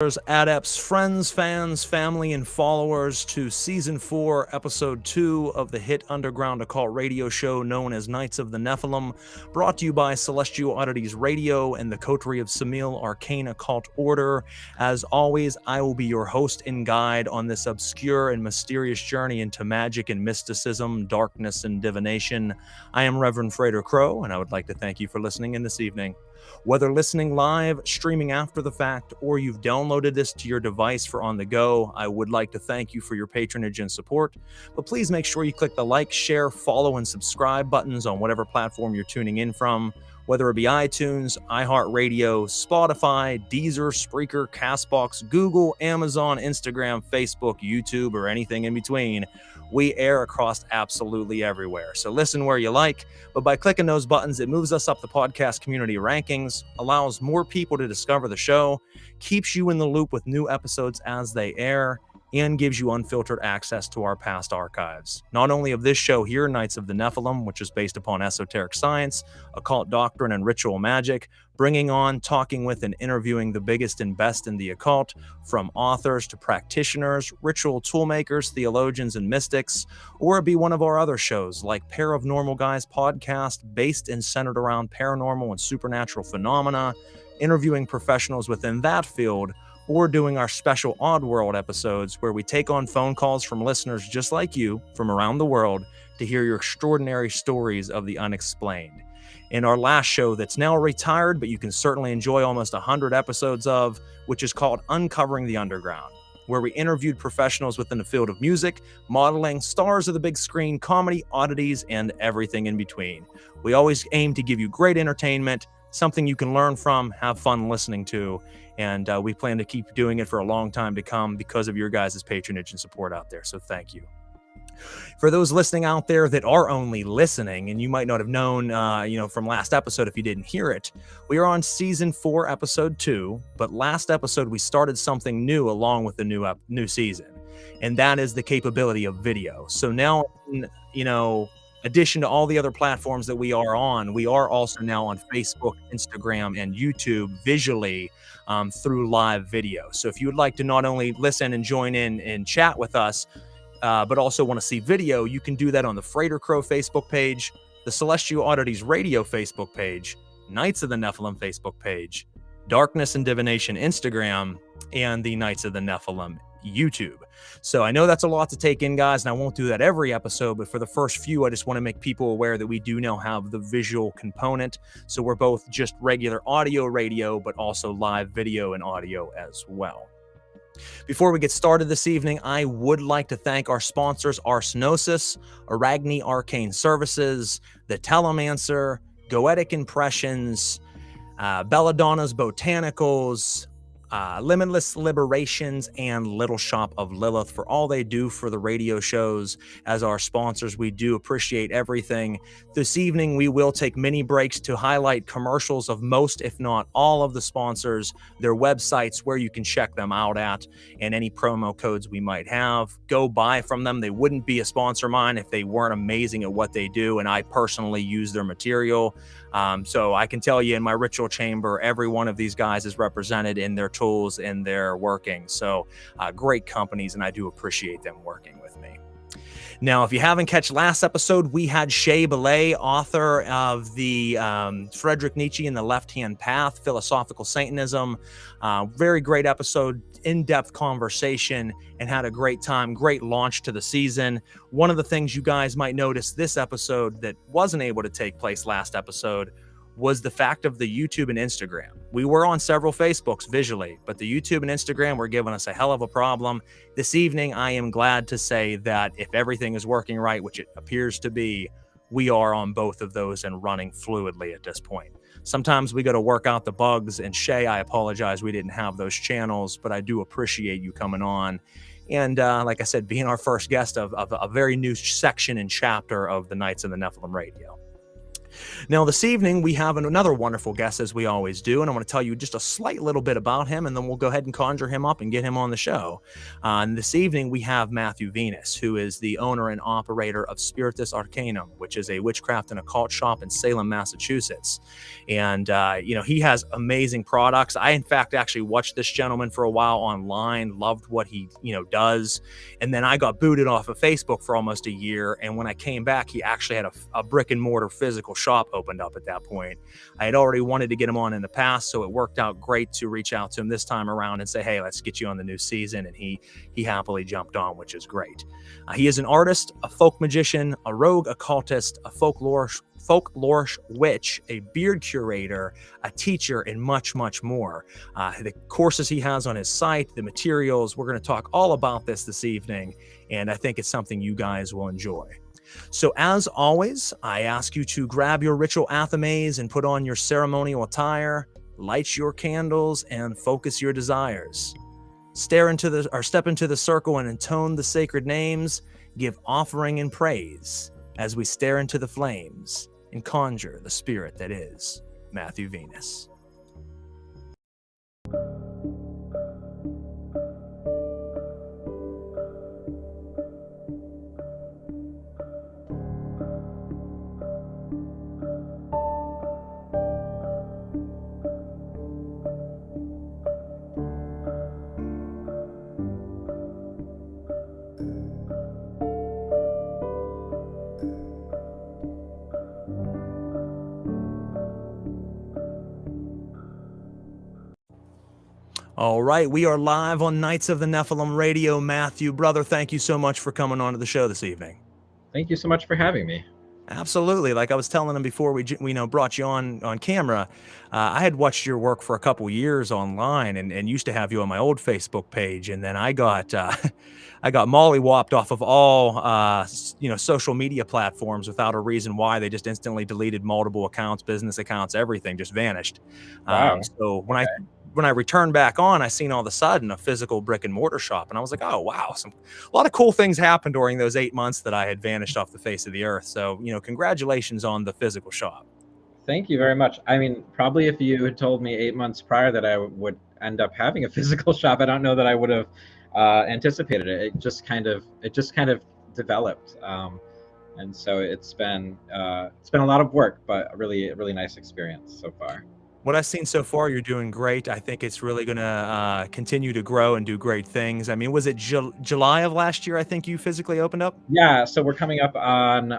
Adepts, friends, fans, family, and followers to Season 4, Episode 2 of the hit underground occult radio show known as Knights of the Nephilim, brought to you by Celestial Oddities Radio and the Coterie of Samil Arcane Occult Order. As always, I will be your host and guide on this obscure and mysterious journey into magic and mysticism, darkness and divination. I am Reverend Frater Crow, and I would like to thank you for listening in this evening. Whether listening live, streaming after the fact, or you've downloaded this to your device for on the go, I would like to thank you for your patronage and support. But please make sure you click the like, share, follow, and subscribe buttons on whatever platform you're tuning in from, whether it be iTunes, iHeartRadio, Spotify, Deezer, Spreaker, CastBox, Google, Amazon, Instagram, Facebook, YouTube, or anything in between. We air across absolutely everywhere. So listen where you like, but by clicking those buttons, it moves us up the podcast community rankings, allows more people to discover the show, keeps you in the loop with new episodes as they air, and gives you unfiltered access to our past archives. Not only of this show here, Knights of the Nephilim, which is based upon esoteric science, occult doctrine, and ritual magic, bringing on, talking with, and interviewing the biggest and best in the occult, from authors to practitioners, ritual toolmakers, theologians, and mystics, or it be one of our other shows like Pair of Normal Guys podcast, based and centered around paranormal and supernatural phenomena, interviewing professionals within that field, or doing our special Oddworld episodes where we take on phone calls from listeners just like you from around the world to hear your extraordinary stories of the unexplained. In our last show that's now retired, but you can certainly enjoy almost 100 episodes of, which is called Uncovering the Underground, where we interviewed professionals within the field of music, modeling, stars of the big screen, comedy, oddities, and everything in between. We always aim to give you great entertainment, something you can learn from, have fun listening to, and we plan to keep doing it for a long time to come because of your guys' patronage and support out there, so thank you. For those listening out there that are only listening, and you might not have known, from last episode if you didn't hear it, we are on Season 4, Episode 2, but last episode we started something new along with the new season, and that is the capability of video. So now, addition to all the other platforms that we are on, we are also now on Facebook, Instagram, and YouTube visually through live video. So if you would like to not only listen and join in and chat with us, but also want to see video, you can do that on the Frater Crow Facebook page, the Celestial Oddities Radio Facebook page, Knights of the Nephilim Facebook page, Darkness and Divination Instagram, and the Knights of the Nephilim YouTube. So I know that's a lot to take in, guys, and I won't do that every episode, but for the first few, I just want to make people aware that we do now have the visual component. So we're both just regular audio radio, but also live video and audio as well. Before we get started this evening, I would like to thank our sponsors, Arsenosis, Aragni Arcane Services, The Telemancer, Goetic Impressions, Belladonna's Botanicals, Limitless Liberations, and Little Shop of Lilith for all they do for the radio shows. As our sponsors, we do appreciate everything. This evening, we will take mini breaks to highlight commercials of most, if not all, of the sponsors, their websites, where you can check them out at, and any promo codes we might have. Go buy from them. They wouldn't be a sponsor of mine if they weren't amazing at what they do, and I personally use their material. So I can tell you, in my ritual chamber, every one of these guys is represented in their tools and their working. So great companies, and I do appreciate them working with me. Now, if you haven't catch last episode, we had Shay Belay, author of the Friedrich Nietzsche and the Left-Hand Path, Philosophical Satanism. Very great episode, in-depth conversation, and had a great time. Great launch to the season. One of the things you guys might notice this episode that wasn't able to take place last episode was the fact of the YouTube and Instagram. We were on several Facebooks visually, but the YouTube and Instagram were giving us a hell of a problem. This evening, I am glad to say that if everything is working right, which it appears to be, we are on both of those and running fluidly at this point. Sometimes we got to work out the bugs, and Shay, I apologize we didn't have those channels, but I do appreciate you coming on. And like I said, being our first guest of a very new section and chapter of the Knights of the Nephilim Radio. Now, this evening, we have another wonderful guest, as we always do, and I want to tell you just a slight little bit about him, and then we'll go ahead and conjure him up and get him on the show. And this evening, we have Matthew Venus, who is the owner and operator of Spiritus Arcanum, which is a witchcraft and occult shop in Salem, Massachusetts. And, he has amazing products. I, in fact, actually watched this gentleman for a while online, loved what he, does. And then I got booted off of Facebook for almost a year. And when I came back, he actually had a brick and mortar physical shop opened up at that point. I had already wanted to get him on in the past, so it worked out great to reach out to him this time around and say, hey, let's get you on the new season. And he happily jumped on, which is great. He is an artist, a folk magician, a rogue occultist, a folklorish witch, a beard curator, a teacher, and much, much more. The courses he has on his site, the materials, we're going to talk all about this evening, and I think it's something you guys will enjoy. So as always, I ask you to grab your ritual athames and put on your ceremonial attire, light your candles, and focus your desires. Step into the circle and intone the sacred names, give offering and praise as we stare into the flames and conjure the spirit that is Matthew Venus. All right, we are live on Knights of the Nephilim Radio. Matthew, brother, thank you so much for coming on to the show this evening. Thank you so much for having me. Absolutely. Like I was telling him before we brought you on camera, I had watched your work for a couple years online and used to have you on my old Facebook page, and then I got mollywopped off of all social media platforms without a reason why. They just instantly deleted multiple accounts, business accounts, everything just vanished. Wow. So when I returned back on, I seen all of a sudden a physical brick and mortar shop, and I was like, oh wow, a lot of cool things happened during those 8 months that I had vanished off the face of the earth. So congratulations on the physical shop. Thank you very much. I mean, probably if you had told me 8 months prior that I would end up having a physical shop, I don't know that I would have anticipated it. It just kind of developed, and so it's been a lot of work, but a really nice experience so far. What I've seen so far, you're doing great. I think it's really going to continue to grow and do great things. I mean, was it July of last year, I think you physically opened up? Yeah, so we're coming up on,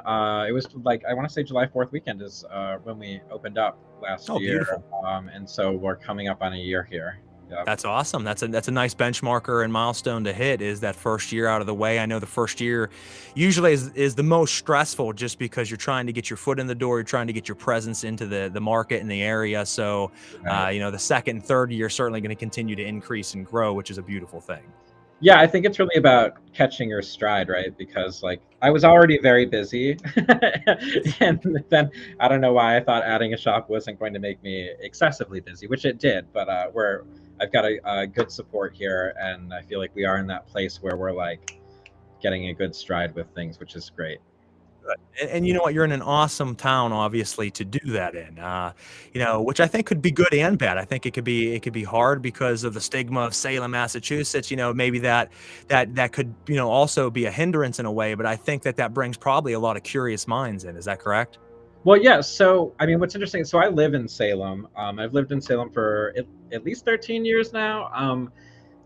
it was like, I want to say July 4th weekend is when we opened up last year. Beautiful. And so we're coming up on a year here. Yep. That's awesome. That's a nice benchmarker and milestone to hit, is that first year out of the way. I know the first year usually is the most stressful, just because you're trying to get your foot in the door, you're trying to get your presence into the market and the area. So, Right. The second and third year are certainly going to continue to increase and grow, which is a beautiful thing. Yeah, I think it's really about catching your stride, right? Because like I was already very busy, and then I don't know why I thought adding a shop wasn't going to make me excessively busy, which it did. But I've got a good support here, and I feel like we are in that place where we're like getting a good stride with things, which is great. And you know what? You're in an awesome town, obviously, to do that in. Which I think could be good and bad. I think it could be hard because of the stigma of Salem, Massachusetts. Maybe that could also be a hindrance in a way. But I think that brings probably a lot of curious minds in. Is that correct? Well, yeah. So, I mean, what's interesting, so I live in Salem. I've lived in Salem for at least 13 years now.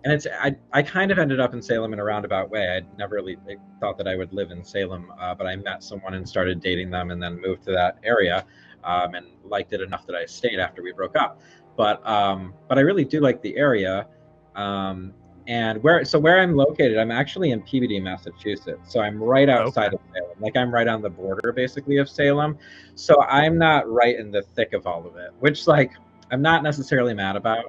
And I kind of ended up in Salem in a roundabout way. I never really thought that I would live in Salem, but I met someone and started dating them, and then moved to that area, and liked it enough that I stayed after we broke up. But I really do like the area. And where I'm located, I'm actually in Peabody, Massachusetts. So I'm right outside of Salem. Like I'm right on the border basically of Salem. So I'm not right in the thick of all of it, which like I'm not necessarily mad about.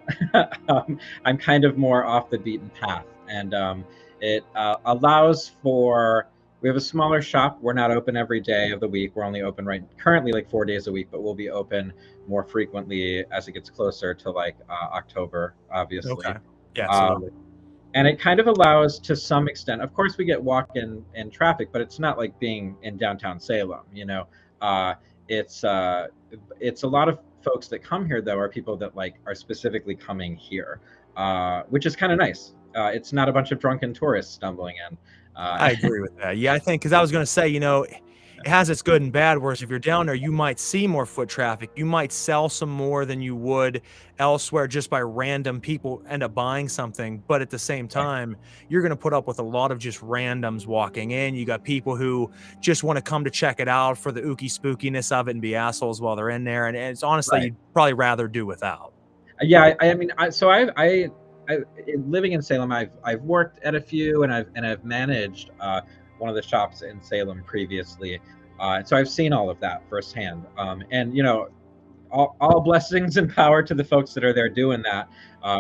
I'm kind of more off the beaten path, and it allows for, we have a smaller shop. We're not open every day of the week. We're only open currently like 4 days a week, but we'll be open more frequently as it gets closer to like October, obviously. Okay. Yeah, absolutely. And it kind of allows, to some extent, of course we get walk-in and traffic, but it's not like being in downtown Salem, it's a lot of folks that come here though are people that like are specifically coming here, which is kind of nice. It's not a bunch of drunken tourists stumbling in. I agree with that. Yeah, I think because I was gonna say, it has its good and bad, whereas if you're down there, you might see more foot traffic. You might sell some more than you would elsewhere just by random people end up buying something. But at the same Right, time, you're gonna put up with a lot of just randoms walking in. You got people who just want to come to check it out for the ooky spookiness of it and be assholes while they're in there. And it's honestly, right. you'd probably rather do without. Yeah, I mean, I living in Salem, I've worked at a few, and I've managed one of the shops in Salem previously, so I've seen all of that firsthand. And all blessings and power to the folks that are there doing that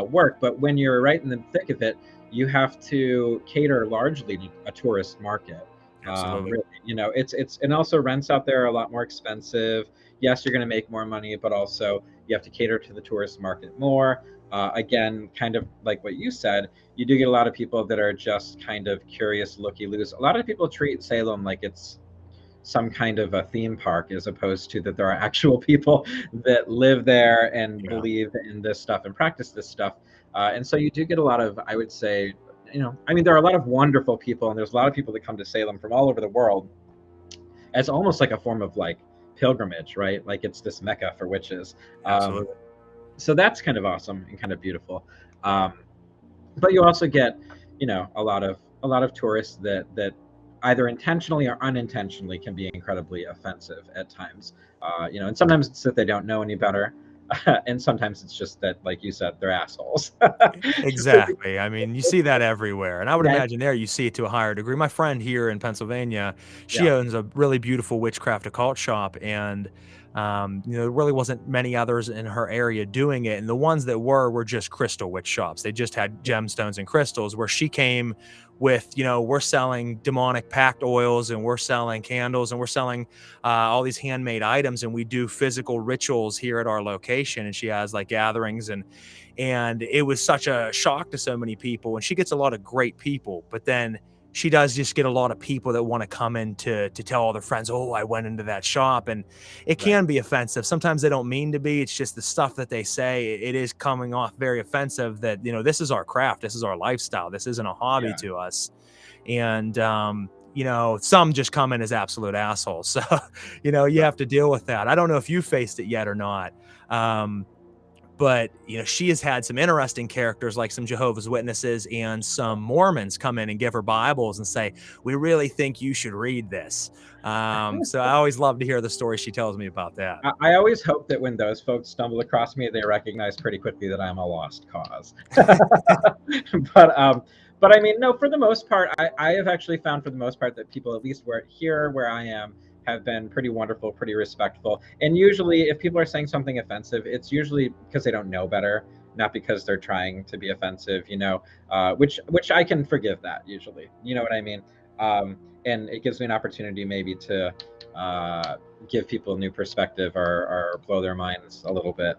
work. But when you're right in the thick of it, you have to cater largely to a tourist market. Absolutely. Really, it's and also rents out there are a lot more expensive. Yes, you're going to make more money, but also you have to cater to the tourist market more. Again, kind of like what you said, you do get a lot of people that are just kind of curious, looky-loos. A lot of people treat Salem like it's some kind of a theme park, as opposed to that there are actual people that live there and Yeah. believe in this stuff and practice this stuff. And so you do get a lot of, I would say, I mean, there are a lot of wonderful people, and there's a lot of people that come to Salem from all over the world as almost like a form of like pilgrimage, right? Like it's this mecca for witches. Um, Absolutely. so that's kind of awesome and kind of beautiful. Um, but you also get, a lot of tourists that either intentionally or unintentionally can be incredibly offensive at times. And sometimes it's that they don't know any better, and sometimes it's just that, like you said, they're assholes. Exactly. I mean, you see that everywhere. And I would Yeah, imagine there you see it to a higher degree. My friend here in Pennsylvania, she yeah, owns a really beautiful witchcraft occult shop. And, there really wasn't many others in her area doing it. And the ones that were just crystal witch shops. They just had gemstones and crystals, where she came with, we're selling demonic packed oils, and we're selling candles, and we're selling all these handmade items, and we do physical rituals here at our location. And she has like gatherings, and it was such a shock to so many people. And she gets a lot of great people, but then she does just get a lot of people that want to come in to tell all their friends, oh, I went into that shop. And it right, can be offensive. Sometimes they don't mean to be. It's just the stuff that they say. It is coming off very offensive that, this is our craft. This is our lifestyle. This isn't a hobby yeah, to us. And, some just come in as absolute assholes. So, you right. have to deal with that. I don't know if you faced it yet or not. But she has had some interesting characters, like some Jehovah's Witnesses and some Mormons, come in and give her Bibles and say, we really think you should read this. So I always love to hear the story she tells me about that. I always hope that when those folks stumble across me, they recognize pretty quickly that I'm a lost cause. But I mean, no, for the most part, I have actually found for the most part that people, at least where I am, have been pretty wonderful, pretty respectful. And usually, if people are saying something offensive, it's usually because they don't know better, not because they're trying to be offensive. Which I can forgive that usually. You know what I mean? And it gives me an opportunity maybe to give people a new perspective, or blow their minds a little bit.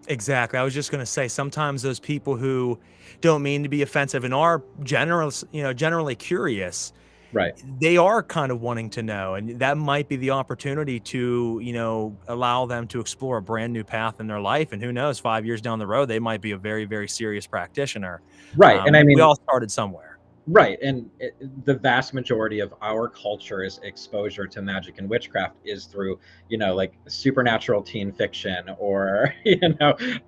Exactly. I was just going to say, sometimes those people who don't mean to be offensive and are generally curious, Right. they are kind of wanting to know, and that might be the opportunity to allow them to explore a brand new path in their life. And who knows, 5 years down the road, they might be a very, very serious practitioner. Right. And I We mean, all started somewhere. right. And the vast majority of our culture's exposure to magic and witchcraft is through, like supernatural teen fiction, or,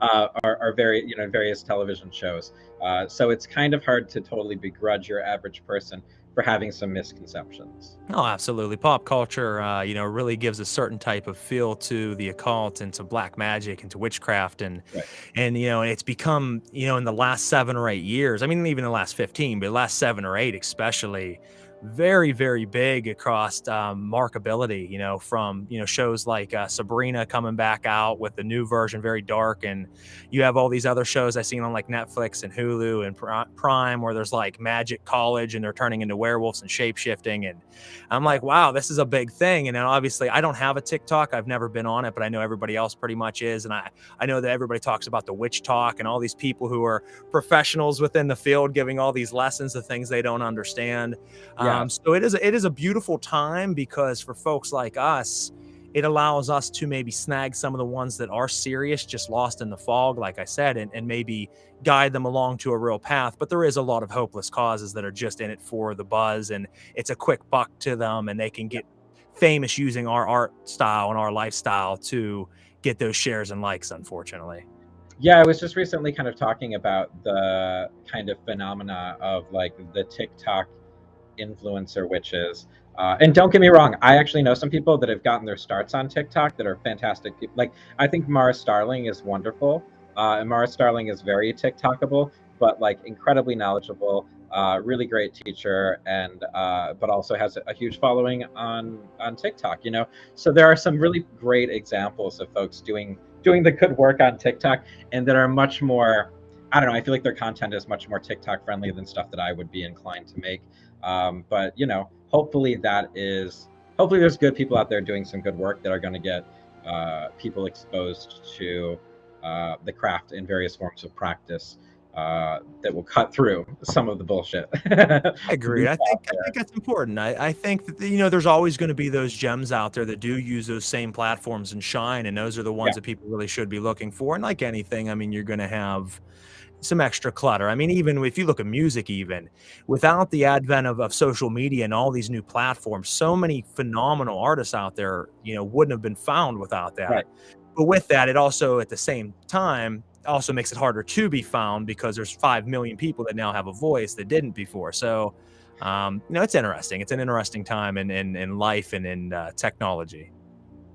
our very, various television shows. So it's kind of hard to totally begrudge your average person for having some misconceptions. Oh, absolutely. Pop culture, really gives a certain type of feel to the occult and to black magic and to witchcraft, Right. and it's become, in the last 7 or 8 years. I mean, even the last 15, but the last 7 or 8 especially, very, very big across markability. From shows like Sabrina coming back out with the new version, very dark, and you have all these other shows I've seen on like Netflix and Hulu and Prime, where there's like magic college and they're turning into werewolves and shape shifting. And I'm Yeah. like, wow, this is a big thing. And then obviously I don't have a TikTok. I've never been on it, but I know everybody else pretty much is. And I know that everybody talks about the witch talk and all these people who are professionals within the field giving all these lessons of things they don't understand. Yeah. So it is a beautiful time, because for folks like us, it allows us to maybe snag some of the ones that are serious, just lost in the fog, like I said, and maybe guide them along to a real path. But there is a lot of hopeless causes that are just in it for the buzz, and it's a quick buck to them, and they can get famous using our art style and our lifestyle to get those shares and likes, unfortunately. Yeah, I was just recently kind of talking about the kind of phenomena of like the TikTok influencer witches. And don't get me wrong, I actually know some people that have gotten their starts on TikTok that are fantastic people. Like, I think Mara Starling is wonderful. And Mara Starling is very TikTokable, but like incredibly knowledgeable, really great teacher, and but also has a huge following on TikTok, you know? So there are some really great examples of folks doing the good work on TikTok, and that are much more, I don't know, I feel like their content is much more TikTok friendly than stuff that I would be inclined to make. But you know, hopefully there's good people out there doing some good work that are going to get people exposed to the craft in various forms of practice that will cut through some of the bullshit. I agree. I think that's important. I think that, you know, there's always going to be those gems out there that do use those same platforms and shine, and those are the ones Yeah. that people really should be looking for. And like anything, I mean, you're going to have some extra clutter. I mean, even if you look at music, even without the advent of social media and all these new platforms, so many phenomenal artists out there, you know, wouldn't have been found without that. Right. But with that, it also at the same time also makes it harder to be found because there's 5 million people that now have a voice that didn't before. So, you know, it's interesting. It's an interesting time in life and in technology.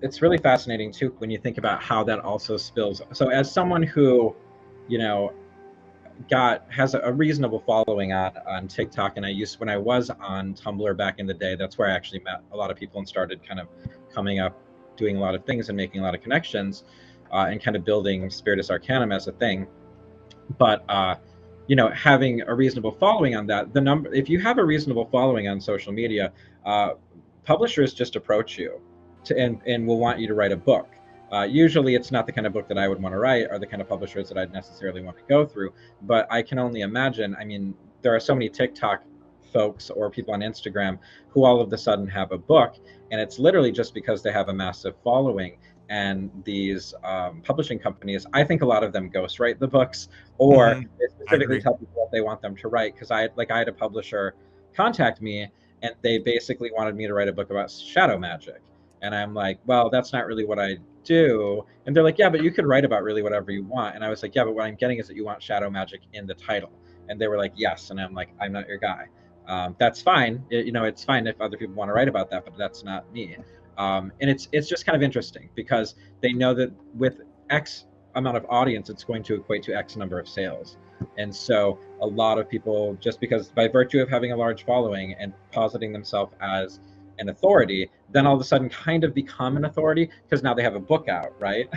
It's really fascinating too when you think about how that also spills. So as someone who, you know, has a reasonable following on TikTok, and when I was on Tumblr back in the day, that's where I actually met a lot of people and started kind of coming up, doing a lot of things and making a lot of connections, and kind of building Spiritus Arcanum as a thing. But you know, having a reasonable following on that, if you have a reasonable following on social media, publishers just approach you and will want you to write a book. Usually it's not the kind of book that I would want to write, or the kind of publishers that I'd necessarily want to go through. But I can only imagine, I mean, there are so many TikTok folks or people on Instagram who all of a sudden have a book, and it's literally just because they have a massive following. And these publishing companies, I think a lot of them ghostwrite the books, or they specifically tell people what they want them to write. Because I had a publisher contact me, and they basically wanted me to write a book about shadow magic. And I'm like, well, that's not really what I do. And they're like, yeah, but you could write about really whatever you want. And I was like, yeah, but what I'm getting is that you want shadow magic in the title. And they were like, yes. And I'm like, I'm not your guy. That's fine. You know, it's fine if other people want to write about that, but that's not me. And it's just kind of interesting because they know that with X amount of audience, it's going to equate to X number of sales. And so a lot of people, just because by virtue of having a large following and positing themselves as an authority, then all of a sudden kind of become an authority because now they have a book out, right?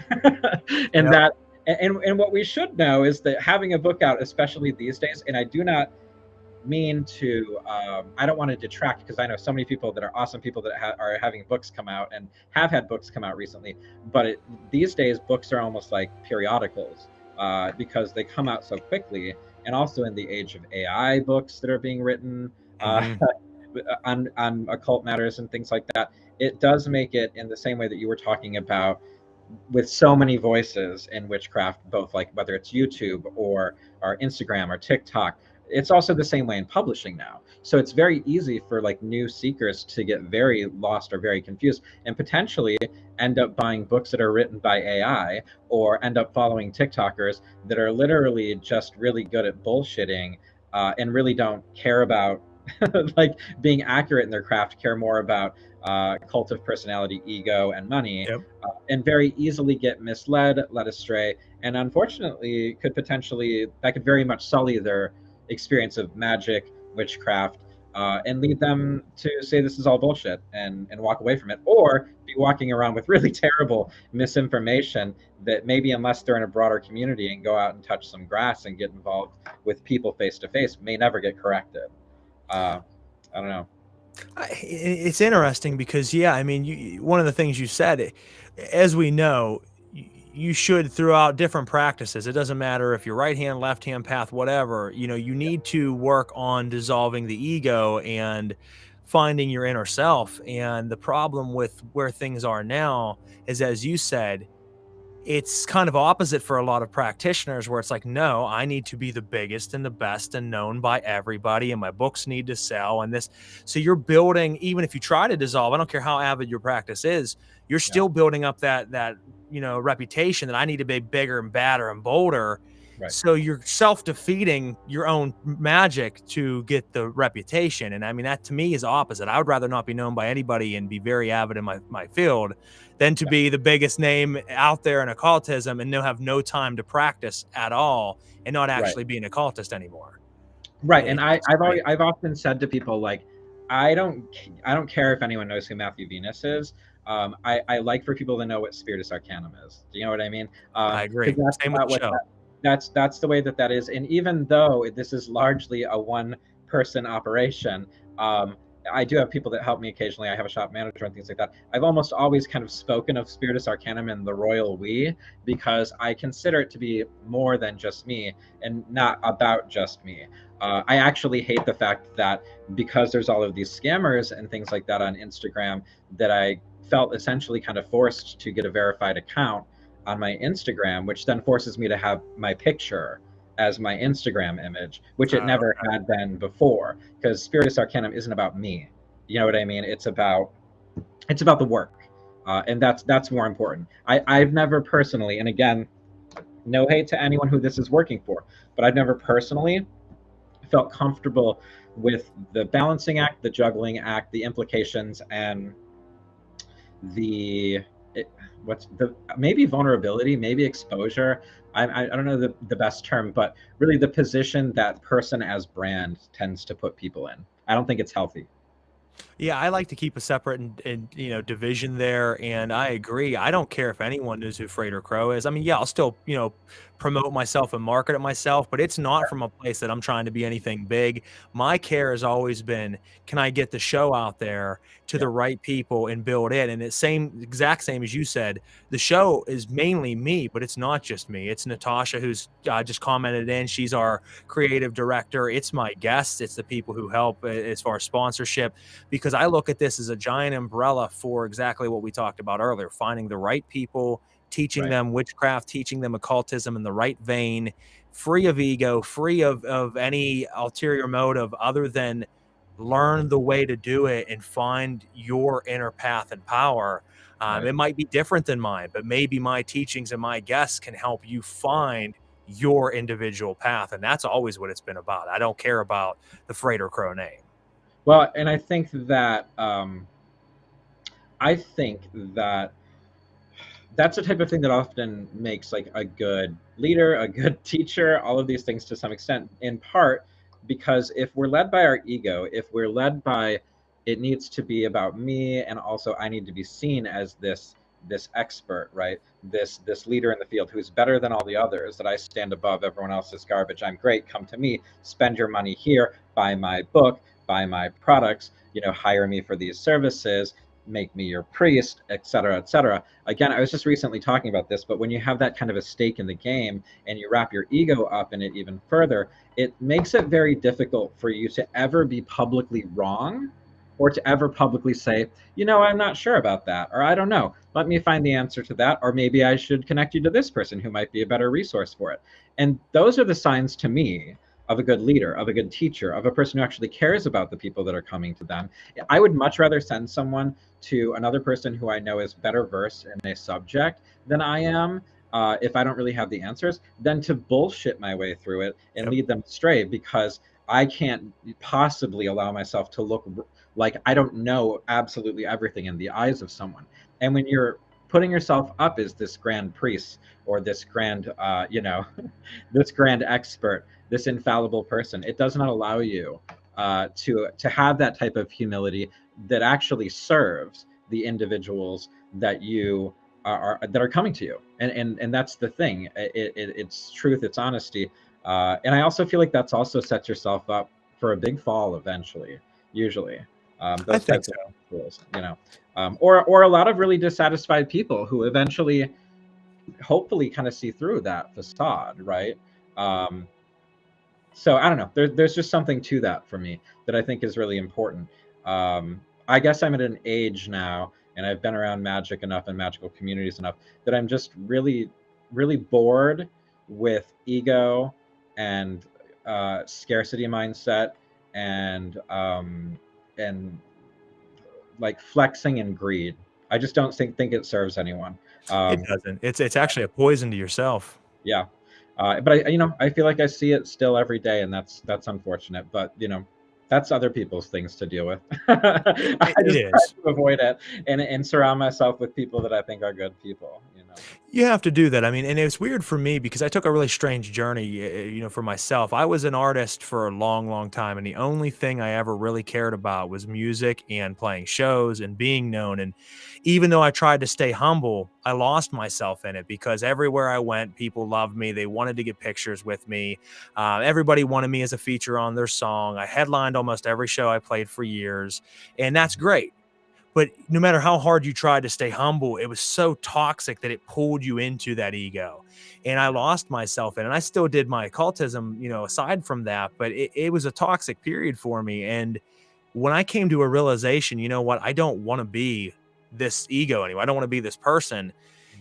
And Yep. and what we should know is that having a book out, especially these days, and I do not mean to, I don't want to detract, because I know so many people that are awesome people that are having books come out and have had books come out recently, but these days books are almost like periodicals, because they come out so quickly. And also in the age of AI books that are being written, on occult matters and things like that, it does make it in the same way that you were talking about with so many voices in witchcraft, both like whether it's YouTube or Instagram or TikTok. It's also the same way in publishing now. So it's very easy for like new seekers to get very lost or very confused and potentially end up buying books that are written by AI, or end up following TikTokers that are literally just really good at bullshitting, and really don't care about like being accurate in their craft, care more about cult of personality, ego, and money, Yep. and very easily get misled, led astray, and unfortunately that could very much sully their experience of magic, witchcraft, and lead them to say this is all bullshit and walk away from it, or be walking around with really terrible misinformation that maybe, unless they're in a broader community and go out and touch some grass and get involved with people face to face, may never get corrected. I don't know. It's interesting because, yeah, I mean, one of the things you said, as we know, you should, throughout different practices, it doesn't matter if you're right hand, left hand path, whatever, you know, you need to work on dissolving the ego and finding your inner self. And the problem with where things are now is, as you said, it's kind of opposite for a lot of practitioners where it's like, no, I need to be the biggest and the best and known by everybody, and my books need to sell and this. So you're building, even if you try to dissolve, I don't care how avid your practice is, you're Yeah. still building up that reputation that I need to be bigger and badder and bolder. Right. So you're self-defeating your own magic to get the reputation. And I mean, that to me is opposite. I would rather not be known by anybody and be very avid in my field than to Yeah. be the biggest name out there in occultism and have no time to practice at all and not Right. actually be an occultist anymore. Right. And It's crazy. I've often said to people, like, I don't care if anyone knows who Matthew Venus is. I like for people to know what Spiritus Arcanum is. Do you know what I mean? I agree. Because that's Same with about the what show. that's the way that is. And even though this is largely a one person operation, I do have people that help me occasionally. I have a shop manager and things like that. I've almost always kind of spoken of Spiritus Arcanum in the royal we, because I consider it to be more than just me and not about just me. I actually hate the fact that because there's all of these scammers and things like that on Instagram, that I felt essentially kind of forced to get a verified account on my Instagram, which then forces me to have my picture as my Instagram image, which it never had been before, because Spiritus Arcanum isn't about me. You know what I mean? It's about the work, and that's more important. I've never personally, and again, no hate to anyone who this is working for, but I've never personally felt comfortable with the balancing act, the juggling act, the implications, and the what's the maybe vulnerability, maybe exposure. I don't know the best term, but really the position that person as brand tends to put people in. I don't think it's healthy. Yeah, I like to keep a separate and division there, and I agree. I don't care if anyone knows who Freighter Crow is. I mean, yeah, I'll still promote myself and market it myself, but it's not from a place that I'm trying to be anything big. My care has always been, can I get the show out there to Yeah. the right people and build it? And it's exact same as you said. The show is mainly me, but it's not just me. It's Natasha who's just commented in. She's our creative director. It's my guests. It's the people who help as far as sponsorship, because I look at this as a giant umbrella for exactly what we talked about earlier, finding the right people, teaching Right. them witchcraft, teaching them occultism in the right vein, free of ego, free of any ulterior motive other than learn the way to do it and find your inner path and power. Right. It might be different than mine, but maybe my teachings and my guests can help you find your individual path. And that's always what it's been about. I don't care about the Freighter Crow name. Well, and I think that that's the type of thing that often makes like a good leader, a good teacher, all of these things to some extent, in part because if we're led by our ego, if we're led by it needs to be about me, and also I need to be seen as this expert, right? This leader in the field who's better than all the others, that I stand above everyone else's garbage. I'm great. Come to me, spend your money here, buy my book, buy my products, hire me for these services, make me your priest, etc., etc. Again, I was just recently talking about this, but when you have that kind of a stake in the game and you wrap your ego up in it even further, it makes it very difficult for you to ever be publicly wrong, or to ever publicly say, I'm not sure about that, or I don't know, let me find the answer to that, or maybe I should connect you to this person who might be a better resource for it. And those are the signs to me of a good leader, of a good teacher, of a person who actually cares about the people that are coming to them. I would much rather send someone to another person who I know is better versed in a subject than I am, if I don't really have the answers, than to bullshit my way through it and lead them astray, because I can't possibly allow myself to look like I don't know absolutely everything in the eyes of someone. And when you're putting yourself up as this grand priest, or this grand, this grand expert, this infallible person, it does not allow you to have that type of humility that actually serves the individuals that you that are coming to you. And that's the thing. It's truth, it's honesty, and I also feel like that's also sets yourself up for a big fall eventually. Usually, I those think types so. of tools, or a lot of really dissatisfied people who eventually, hopefully, kind of see through that facade, right? So I don't know. There's just something to that for me that I think is really important. I guess I'm at an age now, and I've been around magic enough and magical communities enough that I'm just really, really bored with ego and scarcity mindset and like flexing and greed. I just don't think it serves anyone. It doesn't. It's actually a poison to yourself. Yeah. But I feel like I see it still every day, and that's unfortunate. But that's other people's things to deal with. I It just try is. to avoid it and surround myself with people that I think are good people. You have to do that. I mean, and it's weird for me because I took a really strange journey, for myself. I was an artist for a long, long time, and the only thing I ever really cared about was music and playing shows and being known. And even though I tried to stay humble, I lost myself in it because everywhere I went, people loved me. They wanted to get pictures with me. Everybody wanted me as a feature on their song. I headlined almost every show I played for years, and that's great. But no matter how hard you tried to stay humble, it was so toxic that it pulled you into that ego. And I lost myself in it. And I still did my occultism, aside from that, but it was a toxic period for me. And when I came to a realization, you know what, I don't want to be this ego anymore. I don't want to be this person.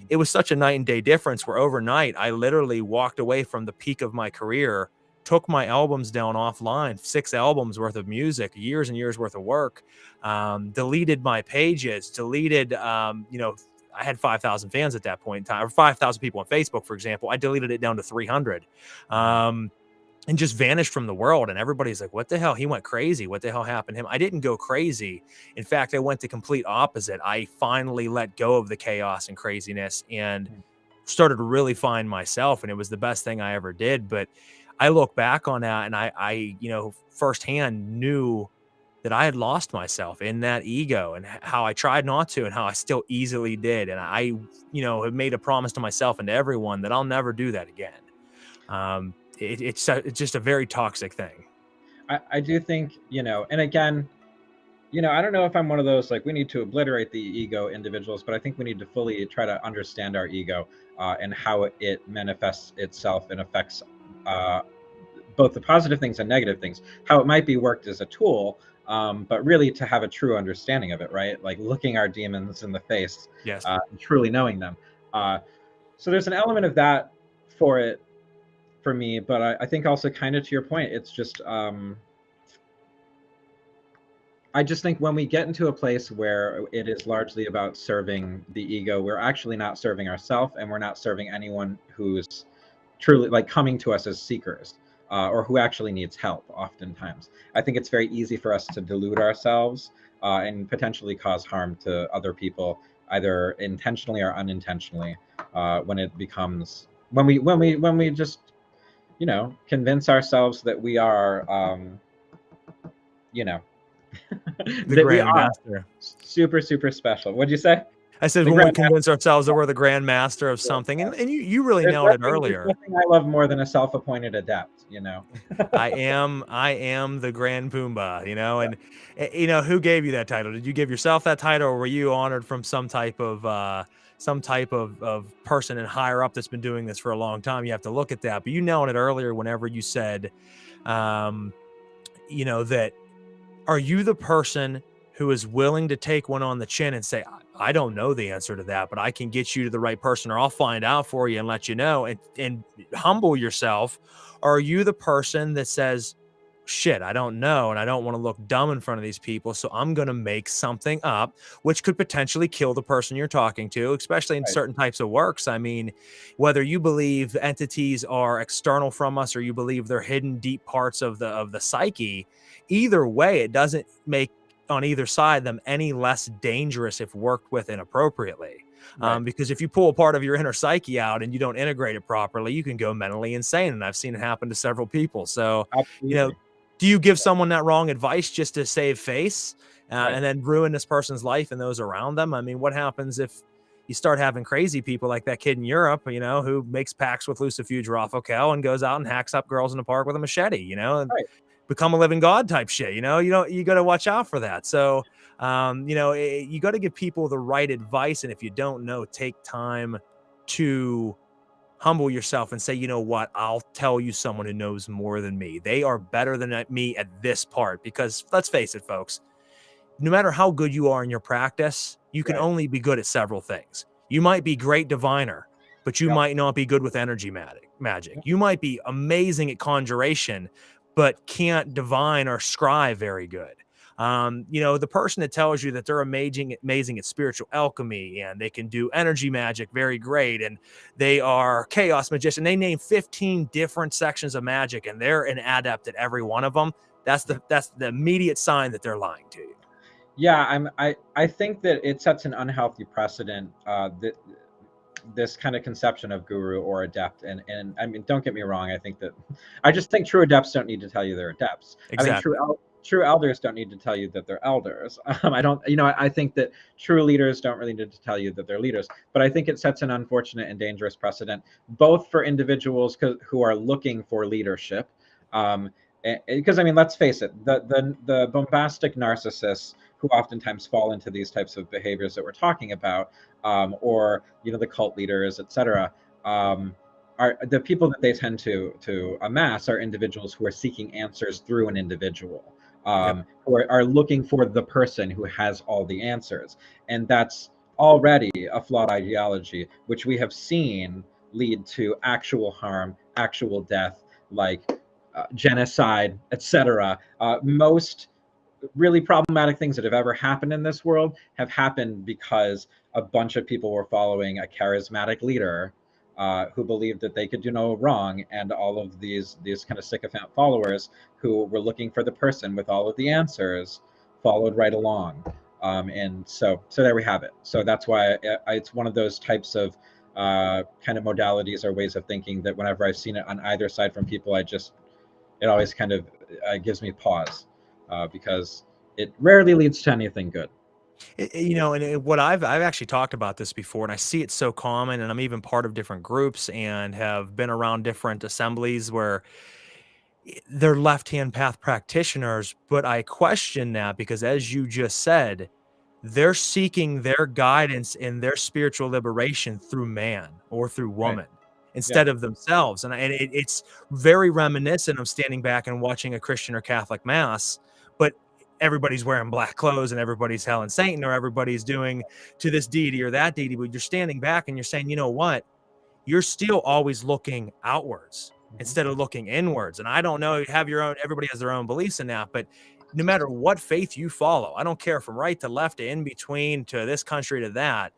It was such a night and day difference where overnight I literally walked away from the peak of my career, took my albums down offline, 6 albums worth of music, years and years worth of work, deleted my pages, I had 5,000 fans at that point in time, or 5,000 people on Facebook, for example. I deleted it down to 300. And just vanished from the world. And everybody's like, what the hell? He went crazy. What the hell happened to him? I didn't go crazy. In fact, I went the complete opposite. I finally let go of the chaos and craziness and started to really find myself. And it was the best thing I ever did. But I look back on that and I firsthand knew that I had lost myself in that ego and how I tried not to and how I still easily did. And I, have made a promise to myself and to everyone that I'll never do that again. It's just a very toxic thing. I do think, and again, I don't know if I'm one of those, like, we need to obliterate the ego individuals, but I think we need to fully try to understand our ego and how it manifests itself and affects both the positive things and negative things, how it might be worked as a tool, but really to have a true understanding of it, right? Like looking our demons in the face, yes, and truly knowing them. So there's an element of that for me, but I think also kind of to your point, it's just I just think when we get into a place where it is largely about serving the ego, we're actually not serving ourselves, and we're not serving anyone who's truly like coming to us as seekers or who actually needs help. Oftentimes, I think it's very easy for us to delude ourselves and potentially cause harm to other people, either intentionally or unintentionally, when we just convince ourselves that we are, the Grand Master. Super, super special. What'd you say? I said when we convince ourselves that we're the Grand Master of something, and you really nailed it earlier. There's nothing I love more than a self-appointed adept, I am the Grand Pumbaa, and who gave you that title? Did you give yourself that title, or were you honored from some type of person and higher up that's been doing this for a long time? You have to look at that. But you nailed it earlier whenever you said, that are you the person who is willing to take one on the chin and say, I don't know the answer to that, but I can get you to the right person, or I'll find out for you and let you know, and humble yourself? Or are you the person that says, shit, I don't know, and I don't want to look dumb in front of these people, so I'm going to make something up, which could potentially kill the person you're talking to, especially in certain types of works? I mean, whether you believe entities are external from us or you believe they're hidden deep parts of the psyche, either way, it doesn't make on either side them any less dangerous if worked with inappropriately. Because if you pull a part of your inner psyche out and you don't integrate it properly, you can go mentally insane. And I've seen it happen to several people. So, do you give someone that wrong advice just to save face and then ruin this person's life and those around them? I mean, what happens if you start having crazy people like that kid in Europe, who makes pacts with Lucifuge Raphael and goes out and hacks up girls in the park with a machete, and become a living god type shit? You got to watch out for that. So, you got to give people the right advice. And if you don't know, take time to humble yourself and say, you know what, I'll tell you someone who knows more than me. They are better than me at this part, because let's face it, folks, no matter how good you are in your practice, you can Right. only be good at several things. You might be great diviner, but you Yep. might not be good with energy magic. You might be amazing at conjuration, but can't divine or scry very good. The person that tells you that they're amazing at spiritual alchemy and they can do energy magic very great and they are chaos magician. They name 15 different sections of magic and they're an adept at every one of them. That's the immediate sign that they're lying to you. Yeah, I think that it sets an unhealthy precedent, that this kind of conception of guru or adept. And I mean, don't get me wrong, I just think true adepts don't need to tell you they're adepts. I think Exactly. true elders don't need to tell you that they're elders. I don't, I think that true leaders don't really need to tell you that they're leaders. But I think it sets an unfortunate and dangerous precedent, both for individuals who are looking for leadership. Because I mean, let's face it, the bombastic narcissists who oftentimes fall into these types of behaviors that we're talking about, or the cult leaders, etc., are the people that they tend to amass are individuals who are seeking answers through an individual, Yep. who are looking for the person who has all the answers, and that's already a flawed ideology, which we have seen lead to actual harm, actual death, like genocide, etc. Most really problematic things that have ever happened in this world have happened because a bunch of people were following a charismatic leader, who believed that they could do no wrong, and all of these kind of sycophant followers who were looking for the person with all of the answers followed right along. And so there we have it. So that's why it's one of those types of kind of modalities or ways of thinking that whenever I've seen it on either side from people, it always kind of gives me pause, because it rarely leads to anything good. What I've actually talked about this before, and I see it so common, and I'm even part of different groups and have been around different assemblies where they're left-hand path practitioners, but I question that because as you just said, they're seeking their guidance and their spiritual liberation through man or through Right. woman Yeah. instead of themselves. It's very reminiscent of standing back and watching a Christian or Catholic mass, but everybody's wearing black clothes and everybody's Helen Satan or everybody's doing to this deity or that deity, but you're standing back and you're saying, you know what? You're still always looking outwards Mhm. instead of looking inwards. And I don't know, you have your own, everybody has their own beliefs in that, but no matter what faith you follow, I don't care from right to left to in between to this country to that.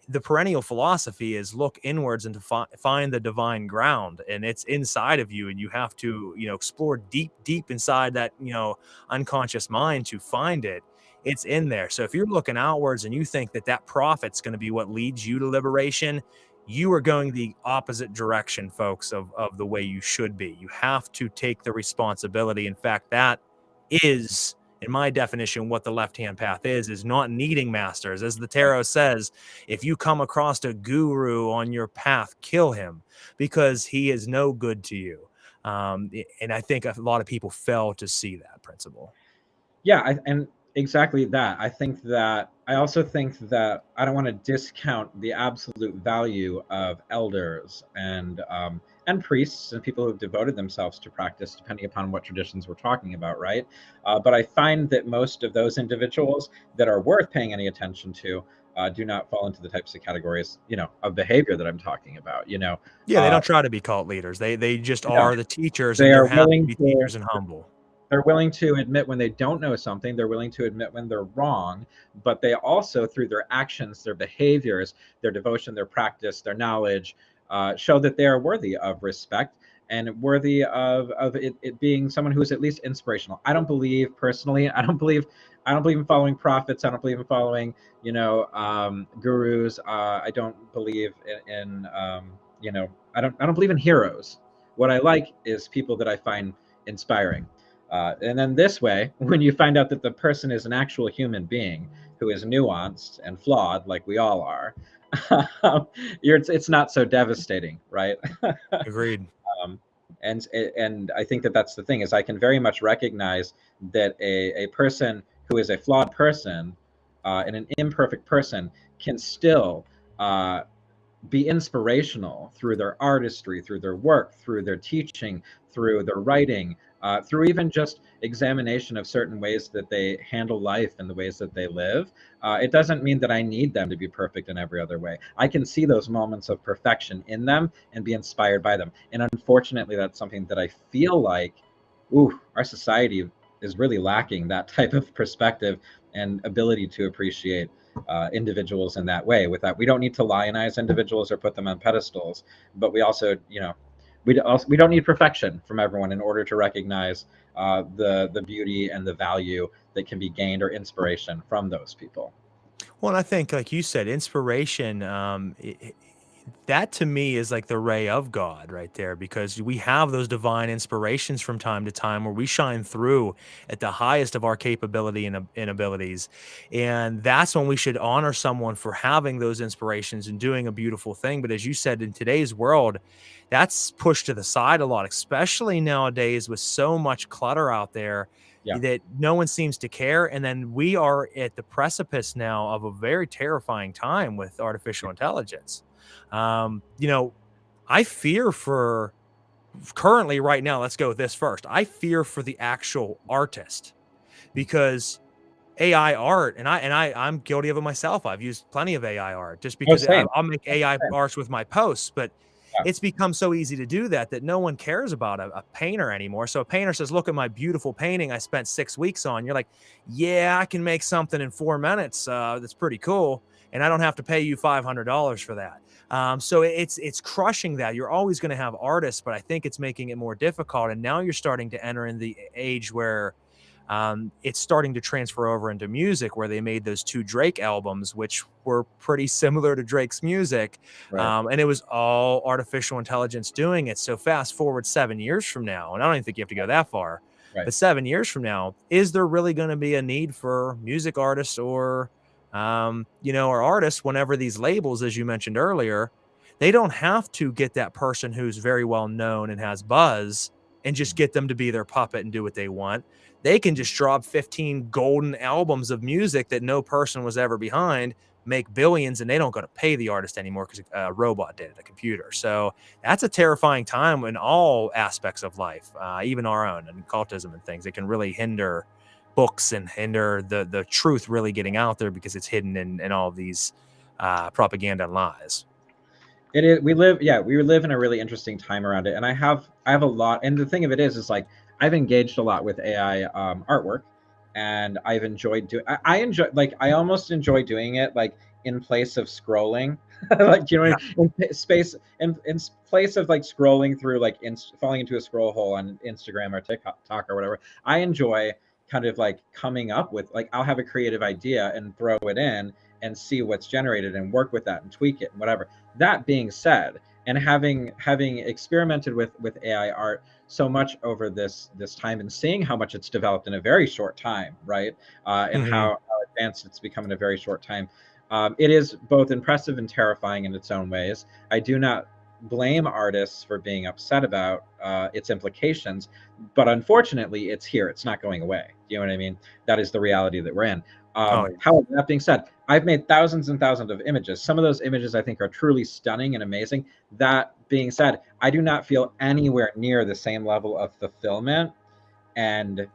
The perennial philosophy is look inwards and to find the divine ground, and it's inside of you. And you have to, explore deep inside that, unconscious mind to find it. It's in there. So if you're looking outwards and you think that prophet's going to be what leads you to liberation, you are going the opposite direction, folks, of the way you should be. You have to take the responsibility. In fact, that is, in my definition, what the left-hand path is not needing masters. As the Right. tarot says, if you come across a guru on your path, kill him because he is no good to you. And I think a lot of people fail to see that principle. Yeah, and exactly that. I also think that I don't want to discount the absolute value of elders and priests and people who've devoted themselves to practice, depending upon what traditions we're talking about, right? But I find that most of those individuals that are worth paying any attention to do not fall into the types of categories, of behavior that I'm talking about. Yeah, they Uh, don't try to be cult leaders. They just no, are the teachers, they and they're are happy to willing be to teachers and humble. they're willing to admit when they don't know something. They're willing to admit when they're wrong, but they also, through their actions, their behaviors, their devotion, their practice, their knowledge, show that they are worthy of respect and worthy of it being someone who is at least inspirational. I don't believe personally. I don't believe in following prophets. I don't believe in following gurus. I don't believe in I don't believe in heroes. What I like is people that I find inspiring. And then this way, when you find out that the person is an actual human being who is nuanced and flawed, like we all are, it's not so devastating, right? Agreed. um, and I think that that's the thing, is I can very much recognize that a person who is a flawed person, and an imperfect person can still be inspirational through their artistry, through their work, through their teaching, through their writing, through even just examination of certain ways that they handle life and the ways that they live. It doesn't mean that I need them to be perfect in every other way. I can see those moments of perfection in them and be inspired by them. And unfortunately, that's something that I feel like, our society is really lacking that type of perspective and ability to appreciate individuals in that way. With that, we don't need to lionize individuals or put them on pedestals, but we also, we don't need perfection from everyone in order to recognize the beauty and the value that can be gained or inspiration from those people. Well, and I think, like you said, inspiration, that to me is like the ray of God right there, because we have those divine inspirations from time to time where we shine through at the highest of our capability and abilities. And that's when we should honor someone for having those inspirations and doing a beautiful thing. But as you said, in today's world, that's pushed to the side a lot, especially nowadays with so much clutter out there Yeah. that no one seems to care. And then we are at the precipice now of a very terrifying time with artificial intelligence. I fear for currently right now, let's go with this first. I fear for the actual artist, because AI art, and I'm guilty of it myself. I've used plenty of AI art just because Same. I'll make AI arts with my posts, but Yeah. it's become so easy to do that no one cares about a painter anymore. So a painter says, look at my beautiful painting I spent 6 weeks on. You're like, yeah, I can make something in 4 minutes. That's pretty cool. And I don't have to pay you $500 for that. So it's crushing that. You're always going to have artists, but I think it's making it more difficult. And now you're starting to enter in the age where it's starting to transfer over into music, where they made those 2 Drake albums, which were pretty similar to Drake's music. Right. And it was all artificial intelligence doing it. So fast forward 7 years from now, and I don't even think you have to go that far, Right. but 7 years from now, is there really going to be a need for music artists or, or artists, whenever these labels, as you mentioned earlier, they don't have to get that person who's very well known and has buzz and just get them to be their puppet and do what they want. They can just drop 15 golden albums of music that no person was ever behind, make billions, and they don't got to pay the artist anymore because a robot did it, a computer. So that's a terrifying time in all aspects of life, even our own, and occultism and things. It can really hinder books and hinder the truth really getting out there because it's hidden in all of these propaganda and lies. It is. We live in a really interesting time around it, and I have a lot. And the thing of it is like I've engaged a lot with AI artwork, and I've enjoyed doing. I enjoy, like, I almost enjoy doing it like in place of scrolling, like, in place of like scrolling through, like falling into a scroll hole on Instagram or TikTok or whatever. I enjoy kind of like coming up with, like, I'll have a creative idea and throw it in and see what's generated and work with that and tweak it and whatever. That being said, and having experimented with AI art so much over this time and seeing how much it's developed in a very short time, right? And how advanced it's become in a very short time. It is both impressive and terrifying in its own ways. I do not blame artists for being upset about its implications, but unfortunately, it's here. It's not going away. You know what I mean? That is the reality that we're in. However, that being said, I've made thousands and thousands of images. Some of those images I think are truly stunning and amazing. That being said, I do not feel anywhere near the same level of fulfillment and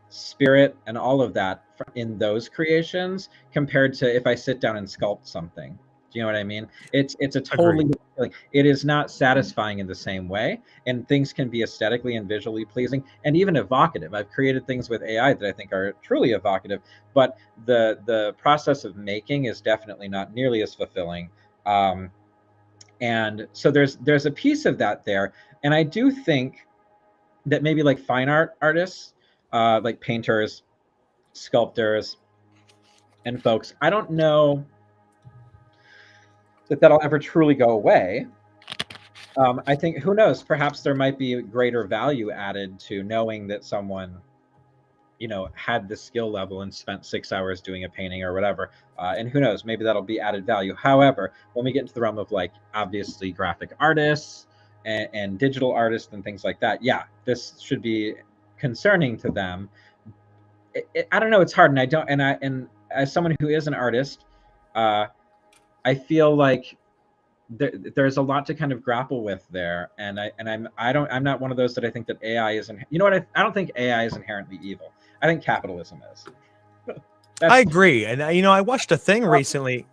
spirit and all of that in those creations compared to if I sit down and sculpt something. Do you know what I mean? It's a totally different feeling. It is not satisfying in the same way, and things can be aesthetically and visually pleasing and even evocative. I've created things with AI that I think are truly evocative, but the process of making is definitely not nearly as fulfilling. And so there's a piece of that there, and I do think that maybe like fine art artists, like painters, sculptors, and folks, I don't know that'll ever truly go away. I think, who knows, perhaps there might be greater value added to knowing that someone, had the skill level and spent 6 hours doing a painting or whatever. And who knows, maybe that'll be added value. However, when we get into the realm of, like, obviously graphic artists and digital artists and things like that, yeah, this should be concerning to them. I don't know, it's hard, and as someone who is an artist, I feel like there's a lot to kind of grapple with there, and I'm not one of those that I think that AI isn't. You know what? I don't think AI is inherently evil. I think capitalism is. I That's agree. And I watched a thing recently.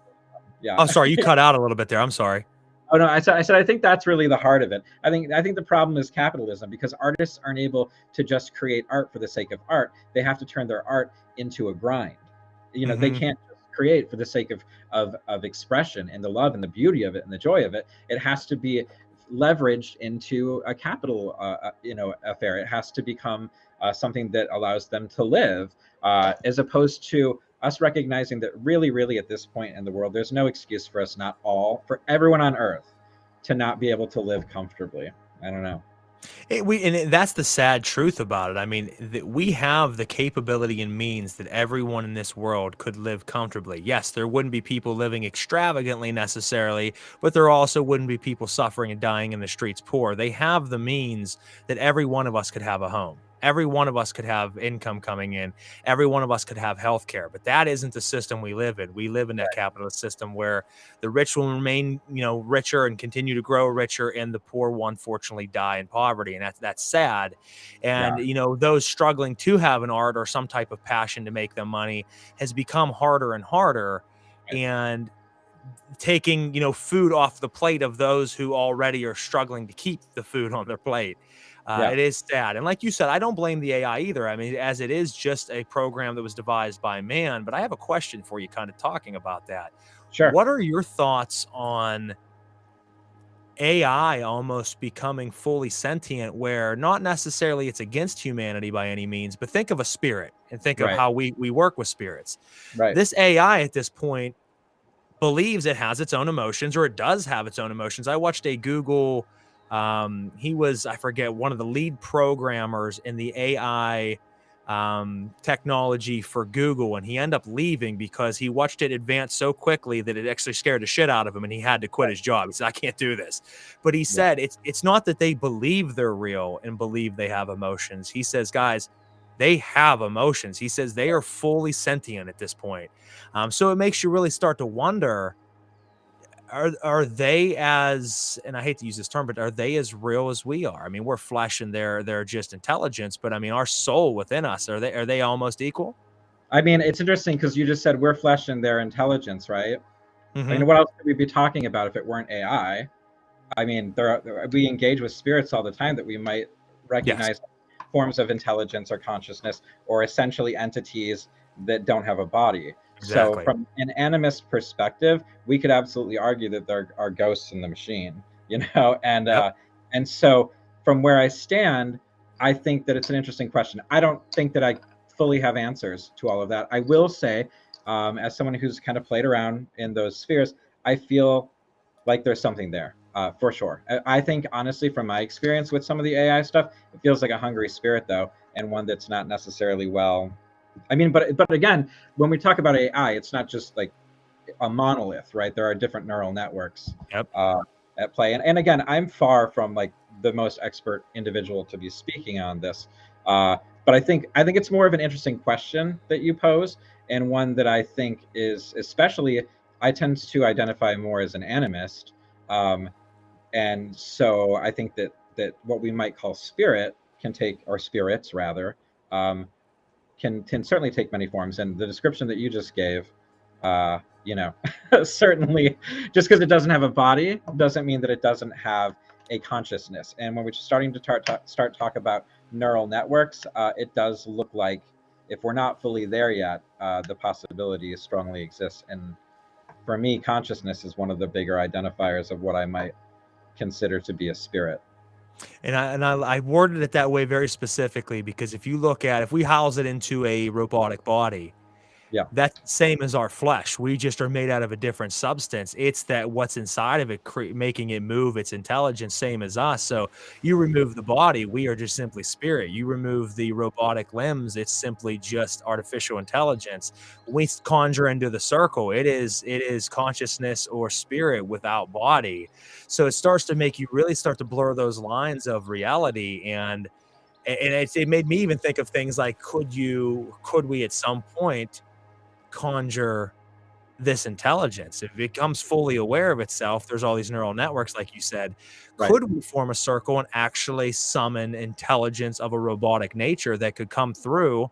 yeah. Oh, sorry, you cut out a little bit there. I'm sorry. Oh no, I said I think that's really the heart of it. I think the problem is capitalism, because artists aren't able to just create art for the sake of art. They have to turn their art into a grind. They Hmm. can't just create for the sake of expression and the love and the beauty of it and the joy of it. It has to be leveraged into a capital affair. It has to become something that allows them to live, as opposed to us recognizing that really at this point in the world, there's no excuse for us, not all, for everyone on earth to not be able to live comfortably. I don't know. That's the sad truth about it. I mean, we have the capability and means that everyone in this world could live comfortably. Yes, there wouldn't be people living extravagantly necessarily, but there also wouldn't be people suffering and dying in the streets poor. They have the means that every one of us could have a home. Every one of us could have income coming in. Every one of us could have health care. But that isn't the system we live in. We live in a capitalist system where the rich will remain, richer and continue to grow richer, and the poor will unfortunately die in poverty. And that's sad. And, Yeah. those struggling to have an art or some type of passion to make them money has become harder and harder. And taking, food off the plate of those who already are struggling to keep the food on their plate. Yeah. It is sad. And like you said, I don't blame the AI either. I mean, as it is just a program that was devised by man. But I have a question for you, kind of talking about that. Sure. What are your thoughts on AI almost becoming fully sentient, where not necessarily it's against humanity by any means, but think of a spirit and think of Right. how we work with spirits. Right. This AI at this point believes it has its own emotions, or it does have its own emotions. I watched a Google, he was, I forget, one of the lead programmers in the AI technology for Google, and he ended up leaving because he watched it advance so quickly that it actually scared the shit out of him, and he had to quit his job. He said, I can't do this. But he Yeah. said it's not that they believe they're real and believe they have emotions. He says, guys, they have emotions. He says they are fully sentient at this point. So it makes you really start to wonder, are they as, and I hate to use this term, but are they as real as we are? I mean, we're flesh and they're just intelligence, but I mean, our soul within us, are they almost equal? I mean, it's interesting because you just said we're flesh and their intelligence, right? I Hmm. mean, what else could we be talking about if it weren't AI? I mean, we engage with spirits all the time that we might Yes, recognize forms of intelligence or consciousness, or essentially entities that don't have a body. So, exactly. from an animist perspective, we could absolutely argue that there are ghosts in the machine, Yep. and so from where I stand, I think that it's an interesting question. I don't think that I fully have answers to all of that. I will say, as someone who's kind of played around in those spheres, I feel like there's something there, for sure. I think, honestly, from my experience with some of the AI stuff, it feels like a hungry spirit, though, and one that's not necessarily well. I mean, but again, when we talk about AI, it's not just like a monolith, right? There are different neural networks Yep. uh, at play, and again, I'm far from like the most expert individual to be speaking on this, but I think it's more of an interesting question that you pose, and one that I think is especially. I tend to identify more as an animist, um, and so I think that what we might call spirit can take, or spirits rather, um, can certainly take many forms. And the description that you just gave, you know, certainly, just because it doesn't have a body doesn't mean that it doesn't have a consciousness. And when we're starting to start talk about neural networks, it does look like, if we're not fully there yet, the possibility strongly exists. And for me, consciousness is one of the bigger identifiers of what I might consider to be a spirit. And I worded it that way very specifically because if we house it into a robotic body, Yeah. that's the same as our flesh. We just are made out of a different substance. It's that what's inside of it making it move, its intelligence, same as us. So you remove the body, we are just simply spirit. You remove the robotic limbs, it's simply just artificial intelligence. When we conjure into the circle, it is consciousness or spirit without body. So it starts to make you really start to blur those lines of reality. And it made me even think of things like, could we at some point conjure this intelligence. If it becomes fully aware of itself, there's all these neural networks, like you said. Right. Could we form a circle and actually summon intelligence of a robotic nature that could come through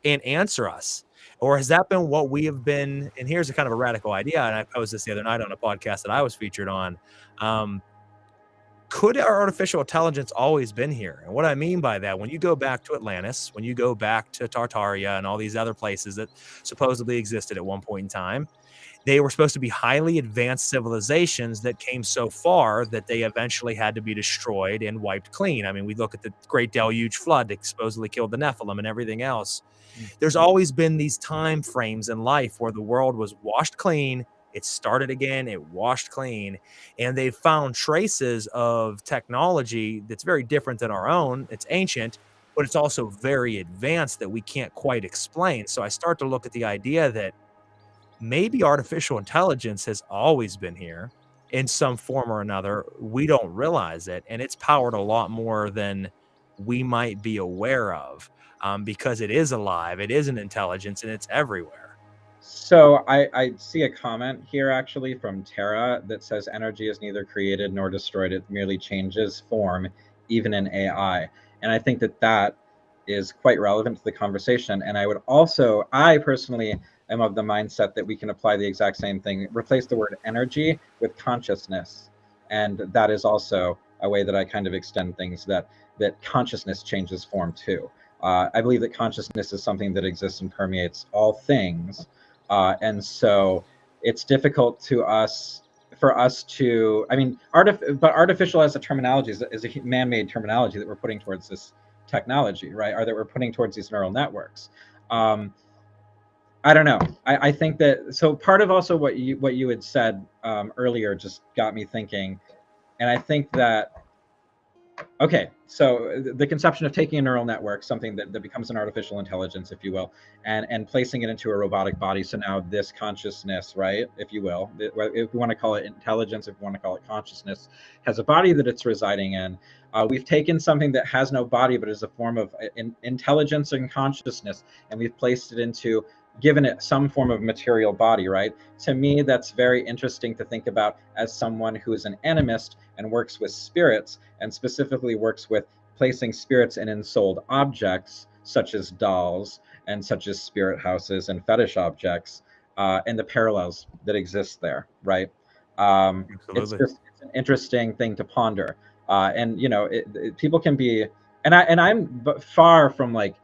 and answer us? Or has that been what we have been? And here's a kind of a radical idea, and I posed this the other night on a podcast that I was featured on. Could our artificial intelligence always been here? And what I mean by that, when you go back to Atlantis, when you go back to Tartaria and all these other places that supposedly existed at one point in time, they were supposed to be highly advanced civilizations that came so far that they eventually had to be destroyed and wiped clean. I mean, we look at the Great Deluge Flood that supposedly killed the Nephilim and everything else. There's always been these time frames in life where the world was washed clean, it started again, it washed clean, and they've found traces of technology that's very different than our own. It's ancient, but it's also very advanced that we can't quite explain. So I start to look at the idea that maybe artificial intelligence has always been here in some form or another. We don't realize it, and it's powered a lot more than we might be aware of, because it is alive, it is an intelligence, and it's everywhere. So I see a comment here actually from Tara that says energy is neither created nor destroyed. It merely changes form, even in AI. And I think that that is quite relevant to the conversation. And I personally am of the mindset that we can apply the exact same thing, replace the word energy with consciousness. And that is also a way that I kind of extend things, that consciousness changes form too. I believe that consciousness is something that exists and permeates all things. And so it's difficult for us to, I mean, but artificial as a terminology is a man-made terminology that we're putting towards this technology, right? Or that we're putting towards these neural networks. I don't know. I think that, so part of also what you had said earlier just got me thinking. And I think that, okay, so the conception of taking a neural network, something that becomes an artificial intelligence, if you will, and placing it into a robotic body. So now this consciousness, right, if you will, if we want to call it intelligence, if we want to call it consciousness, has a body that it's residing in. We've taken something that has no body, but is a form of intelligence and consciousness, and we've placed it into, given it some form of material body, right? To me, that's very interesting to think about as someone who is an animist and works with spirits, and specifically works with placing spirits in ensouled objects, such as dolls, and such as spirit houses and fetish objects, and the parallels that exist there, right? It's an interesting thing to ponder. And, you know, people can be, and I'm far from like,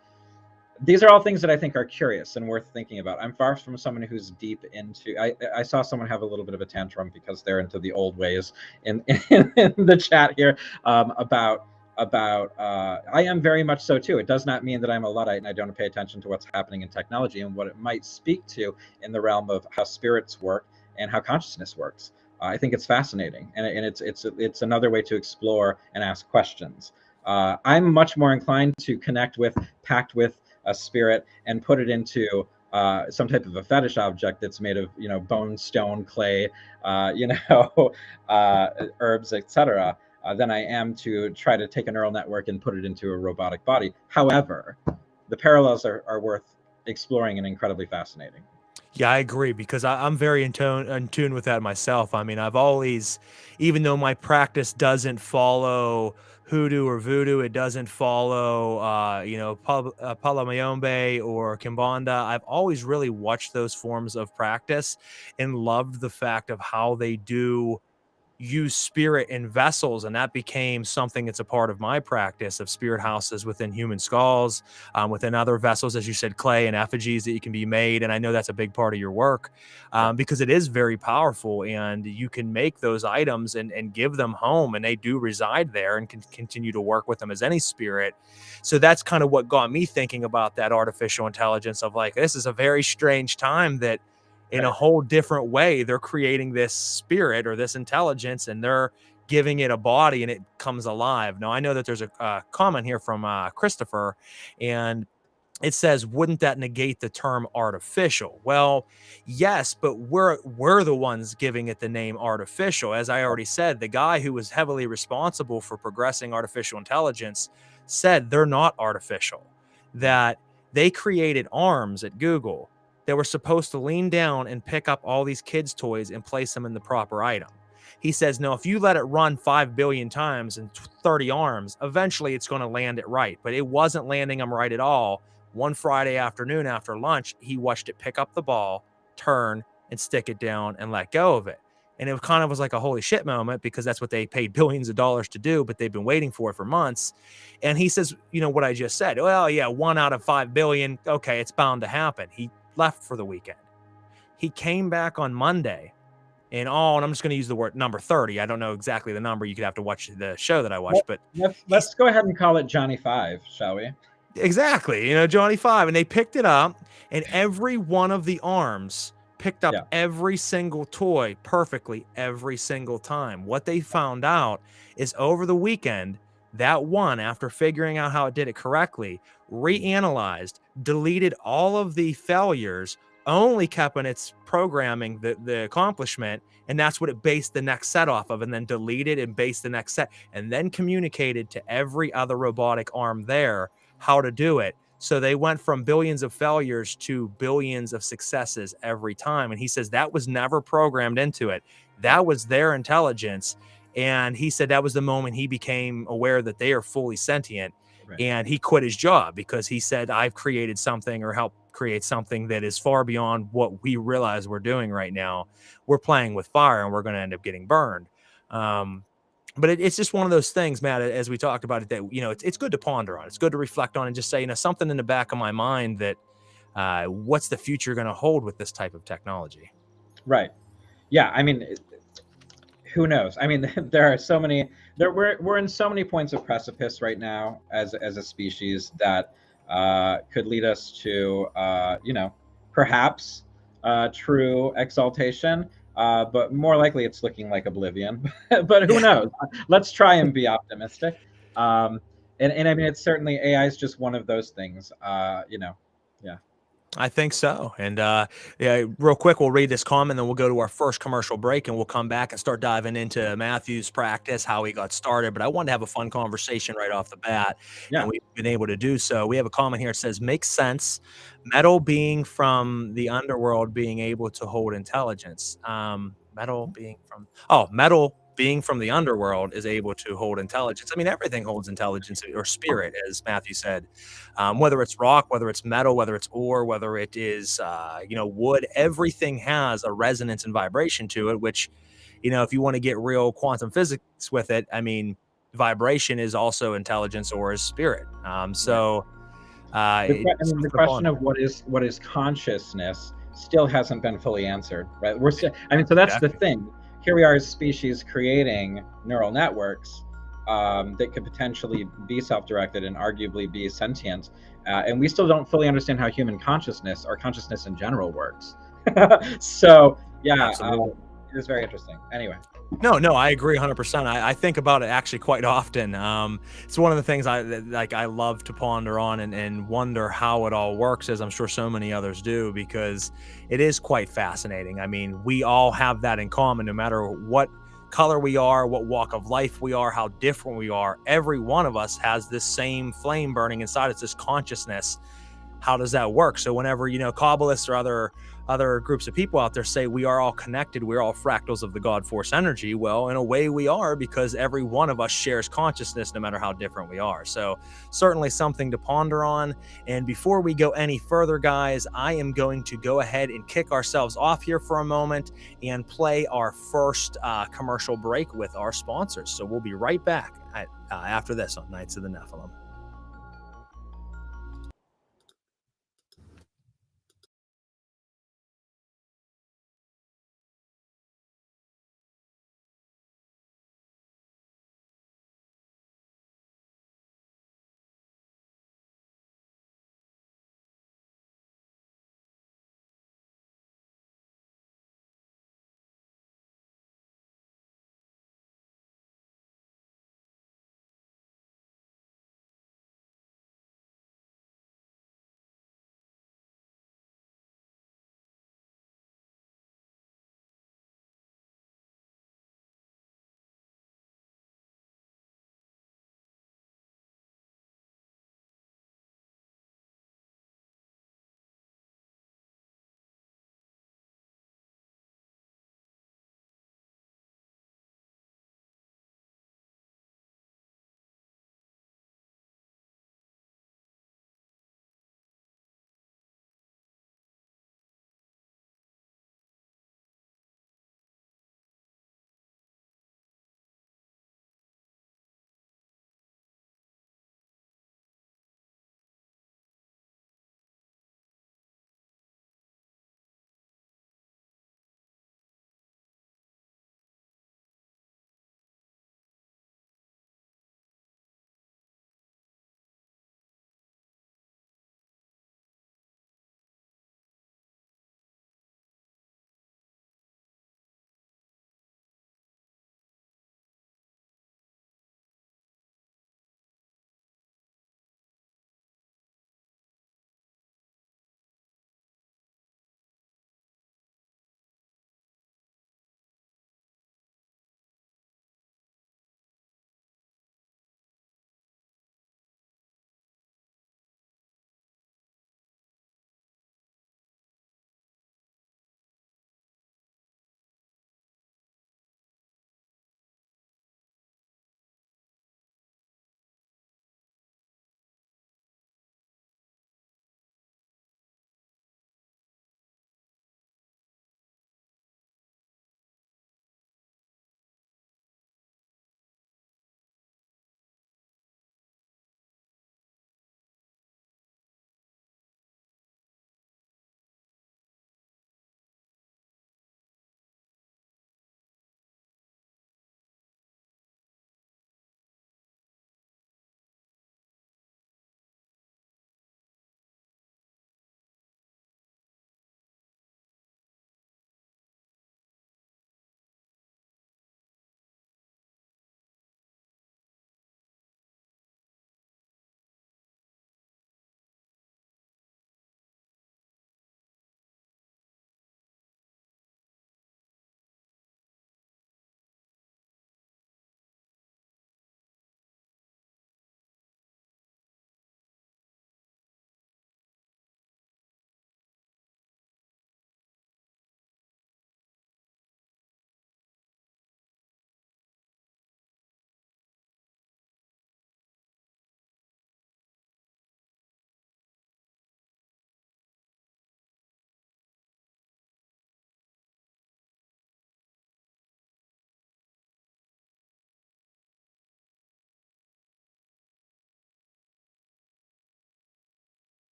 these are all things that I think are curious and worth thinking about. I'm far from someone who's deep into, I saw someone have a little bit of a tantrum because they're into the old ways in the chat here, about I am very much so too. It does not mean that I'm a Luddite and I don't pay attention to what's happening in technology and what it might speak to in the realm of how spirits work and how consciousness works. I think it's fascinating, and it's another way to explore and ask questions. I'm much more inclined to pact with a spirit and put it into some type of a fetish object that's made of, you know, bone, stone, clay, herbs, etc., than I am to try to take a neural network and put it into a robotic body. However, the parallels are worth exploring and incredibly fascinating. Yeah, I agree, because I'm very in tune with that myself. I mean, I've always, even though my practice doesn't follow hoodoo or voodoo, it doesn't follow, Palamayombe or Kimbanda, I've always really watched those forms of practice and loved the fact of how they do use spirit in vessels, and that became something that's a part of my practice of spirit houses within human skulls, within other vessels, as you said, clay and effigies that you can be made. And I know that's a big part of your work, because it is very powerful, and you can make those items and give them home, and they do reside there and can continue to work with them as any spirit. So that's kind of what got me thinking about that artificial intelligence of like, this is a very strange time that in a whole different way they're creating this spirit or this intelligence, and they're giving it a body and it comes alive. Now I know that there's a comment here from Christopher, and it says, wouldn't that negate the term artificial? Well, yes, but we're the ones giving it the name artificial. As I already said, the guy who was heavily responsible for progressing artificial intelligence said they're not artificial, that they created arms at Google They were supposed to lean down and pick up all these kids' toys and place them in the proper item. He says, no, if you let it run 5 billion times and 30 arms, eventually it's going to land it right. But it wasn't landing them right at all. One Friday afternoon after lunch, he watched it pick up the ball, turn, and stick it down and let go of it. And it kind of was like a holy shit moment, because that's what they paid billions of dollars to do, but they've been waiting for it for months. And he says, you know, what I just said, well, yeah, 1 out of 5 billion. Okay, it's bound to happen. He left for the weekend. He came back on Monday, and I'm just going to use the word number 30. I don't know exactly the number. You could have to watch the show that I watched, but let's go ahead and call it Johnny 5, shall we? Exactly. You know, Johnny 5. And they picked it up, and every one of the arms picked up every single toy perfectly every single time. What they found out is over the weekend, that one, after figuring out how it did it correctly, reanalyzed, deleted all of the failures, only kept in its programming the accomplishment, and that's what it based the next set off of, and then deleted and based the next set, and then communicated to every other robotic arm there how to do it. So they went from billions of failures to billions of successes every time. And he says that was never programmed into it. That was their intelligence. And he said that was the moment he became aware that they are fully sentient. Right. And he quit his job because he said, I've created something, or helped create something that is far beyond what we realize we're doing right now. We're playing with fire, and we're going to end up getting burned. But it's just one of those things, Matt, as we talked about it, that, you know, it's good to ponder on. It's good to reflect on and just say, you know, something in the back of my mind that what's the future going to hold with this type of technology? Right. Yeah. I mean, who knows? I mean, there are so many, we're in so many points of precipice right now as a species that could lead us to, you know, perhaps true exaltation. But more likely it's looking like oblivion. But who knows? Let's try and be optimistic. And I mean, it's certainly, AI is just one of those things, you know. Yeah. I think so. And yeah, real quick, we'll read this comment, then we'll go to our first commercial break, and we'll come back and start diving into Matthew's practice, how he got started. But I wanted to have a fun conversation right off the bat, and we've been able to do so. We have a comment here that says, makes sense. Metal being from the underworld being able to hold intelligence. Metal being from the underworld is able to hold intelligence. I mean, everything holds intelligence or spirit, as Matthew said. Whether it's rock, whether it's metal, whether it's ore, whether it is, you know, wood, everything has a resonance and vibration to it, which, you know, if you want to get real quantum physics with it, I mean, vibration is also intelligence or is spirit. The question of what is consciousness still hasn't been fully answered, right? I mean, so that's the thing. Here we are as species creating neural networks that could potentially be self-directed and arguably be sentient, and we still don't fully understand how human consciousness, or consciousness in general, works. So yeah, it is very interesting. Anyway. No, I agree 100%. I think about it actually quite often. It's one of the things I love to ponder on and wonder how it all works, as I'm sure so many others do, because it is quite fascinating. I mean, we all have that in common, no matter what color we are, what walk of life we are, how different we are. Every one of us has this same flame burning inside. It's this consciousness. How does that work? So whenever, you know, Kabbalists or other groups of people out there say we are all connected, we're all fractals of the God force energy, well, in a way we are, because every one of us shares consciousness, no matter how different we are. So certainly something to ponder on. And before we go any further, guys, I am going to go ahead and kick ourselves off here for a moment and play our first commercial break with our sponsors. So we'll be right back after this on Knights of the Nephilim.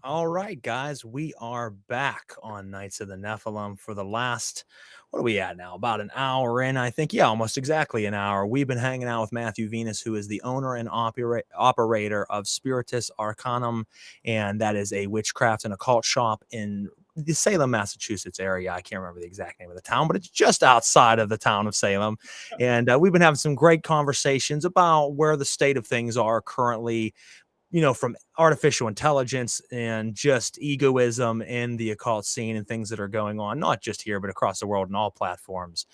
All right, guys, we are back on Knights of the Nephilim for the last, what are we at now? About an hour in, I think. Yeah, almost exactly an hour. We've been hanging out with Matthew Venus, who is the owner and operator of Spiritus Arcanum, and that is a witchcraft and occult shop in the Salem, Massachusetts area. I can't remember the exact name of the town, but it's just outside of the town of Salem. And we've been having some great conversations about where the state of things are currently, from artificial intelligence and just egoism in the occult scene and things that are going on, not just here, but across the world and all platforms.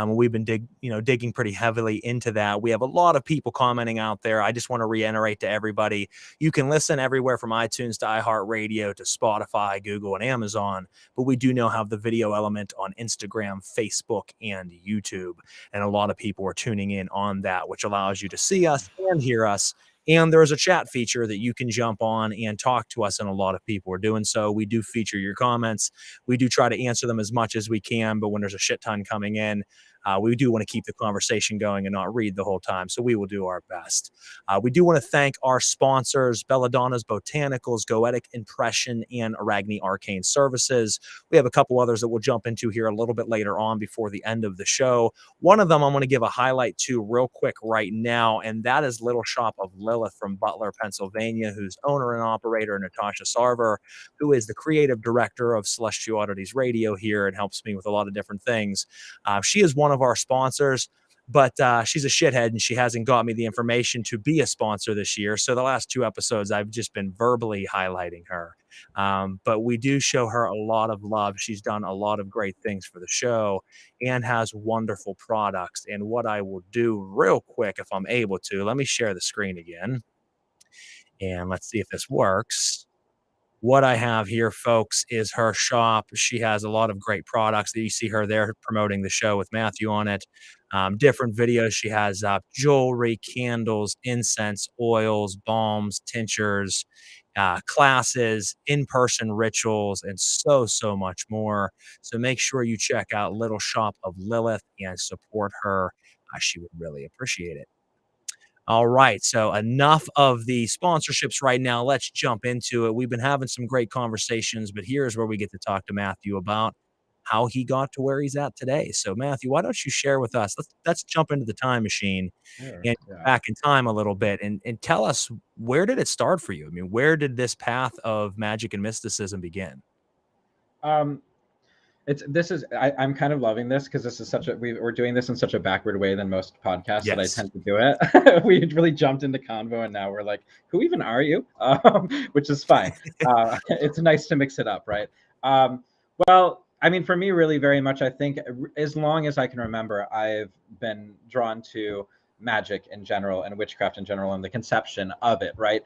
We've been digging pretty heavily into that. We have a lot of people commenting out there. I just want to reiterate to everybody, you can listen everywhere from iTunes to iHeartRadio to Spotify, Google, and Amazon, but we do now have the video element on Instagram, Facebook, and YouTube. And a lot of people are tuning in on that, which allows you to see us and hear us. And there's a chat feature that you can jump on and talk to us, and a lot of people are doing so. We do feature your comments. We do try to answer them as much as we can, but when there's a shit ton coming in, we do want to keep the conversation going and not read the whole time, so we will do our best. We do want to thank our sponsors, Belladonna's Botanicals, Goetic Impression, and Aragni Arcane Services. We have a couple others that we'll jump into here a little bit later on before the end of the show. One of them I'm going to give a highlight to real quick right now, and that is Little Shop of Lilith from Butler, Pennsylvania, whose owner and operator, Natasha Sarver, who is the creative director of Celestial Oddities Radio here and helps me with a lot of different things. She is one of our sponsors, but she's a shithead and she hasn't got me the information to be a sponsor this year. So the last 2 episodes, I've just been verbally highlighting her. But we do show her a lot of love. She's done a lot of great things for the show and has wonderful products. And what I will do real quick, if I'm able to, let me share the screen again. And let's see if this works. What I have here, folks, is her shop. She has a lot of great products that you see her there promoting the show with Matthew on it. Different videos. She has jewelry, candles, incense, oils, balms, tinctures, classes, in-person rituals, and so much more. So make sure you check out Little Shop of Lilith and support her. She would really appreciate it. All right. So enough of the sponsorships right now. Let's jump into it. We've been having some great conversations, but here's where we get to talk to Matthew about how he got to where he's at today. So Matthew, why don't you share with us? Let's jump into the time machine Sure. and Yeah. back in time a little bit and tell us, where did it start for you? I mean, where did this path of magic and mysticism begin? Um, I'm kind of loving this because this is we're doing this in such a backward way than most podcasts that I Yes. tend to do it. We really jumped into convo and now we're like, who even are you? Which is fine. It's nice to mix it up, right? Well, I mean, for me, really, very much, I think, as long as I can remember, I've been drawn to magic in general and witchcraft in general and the conception of it, right?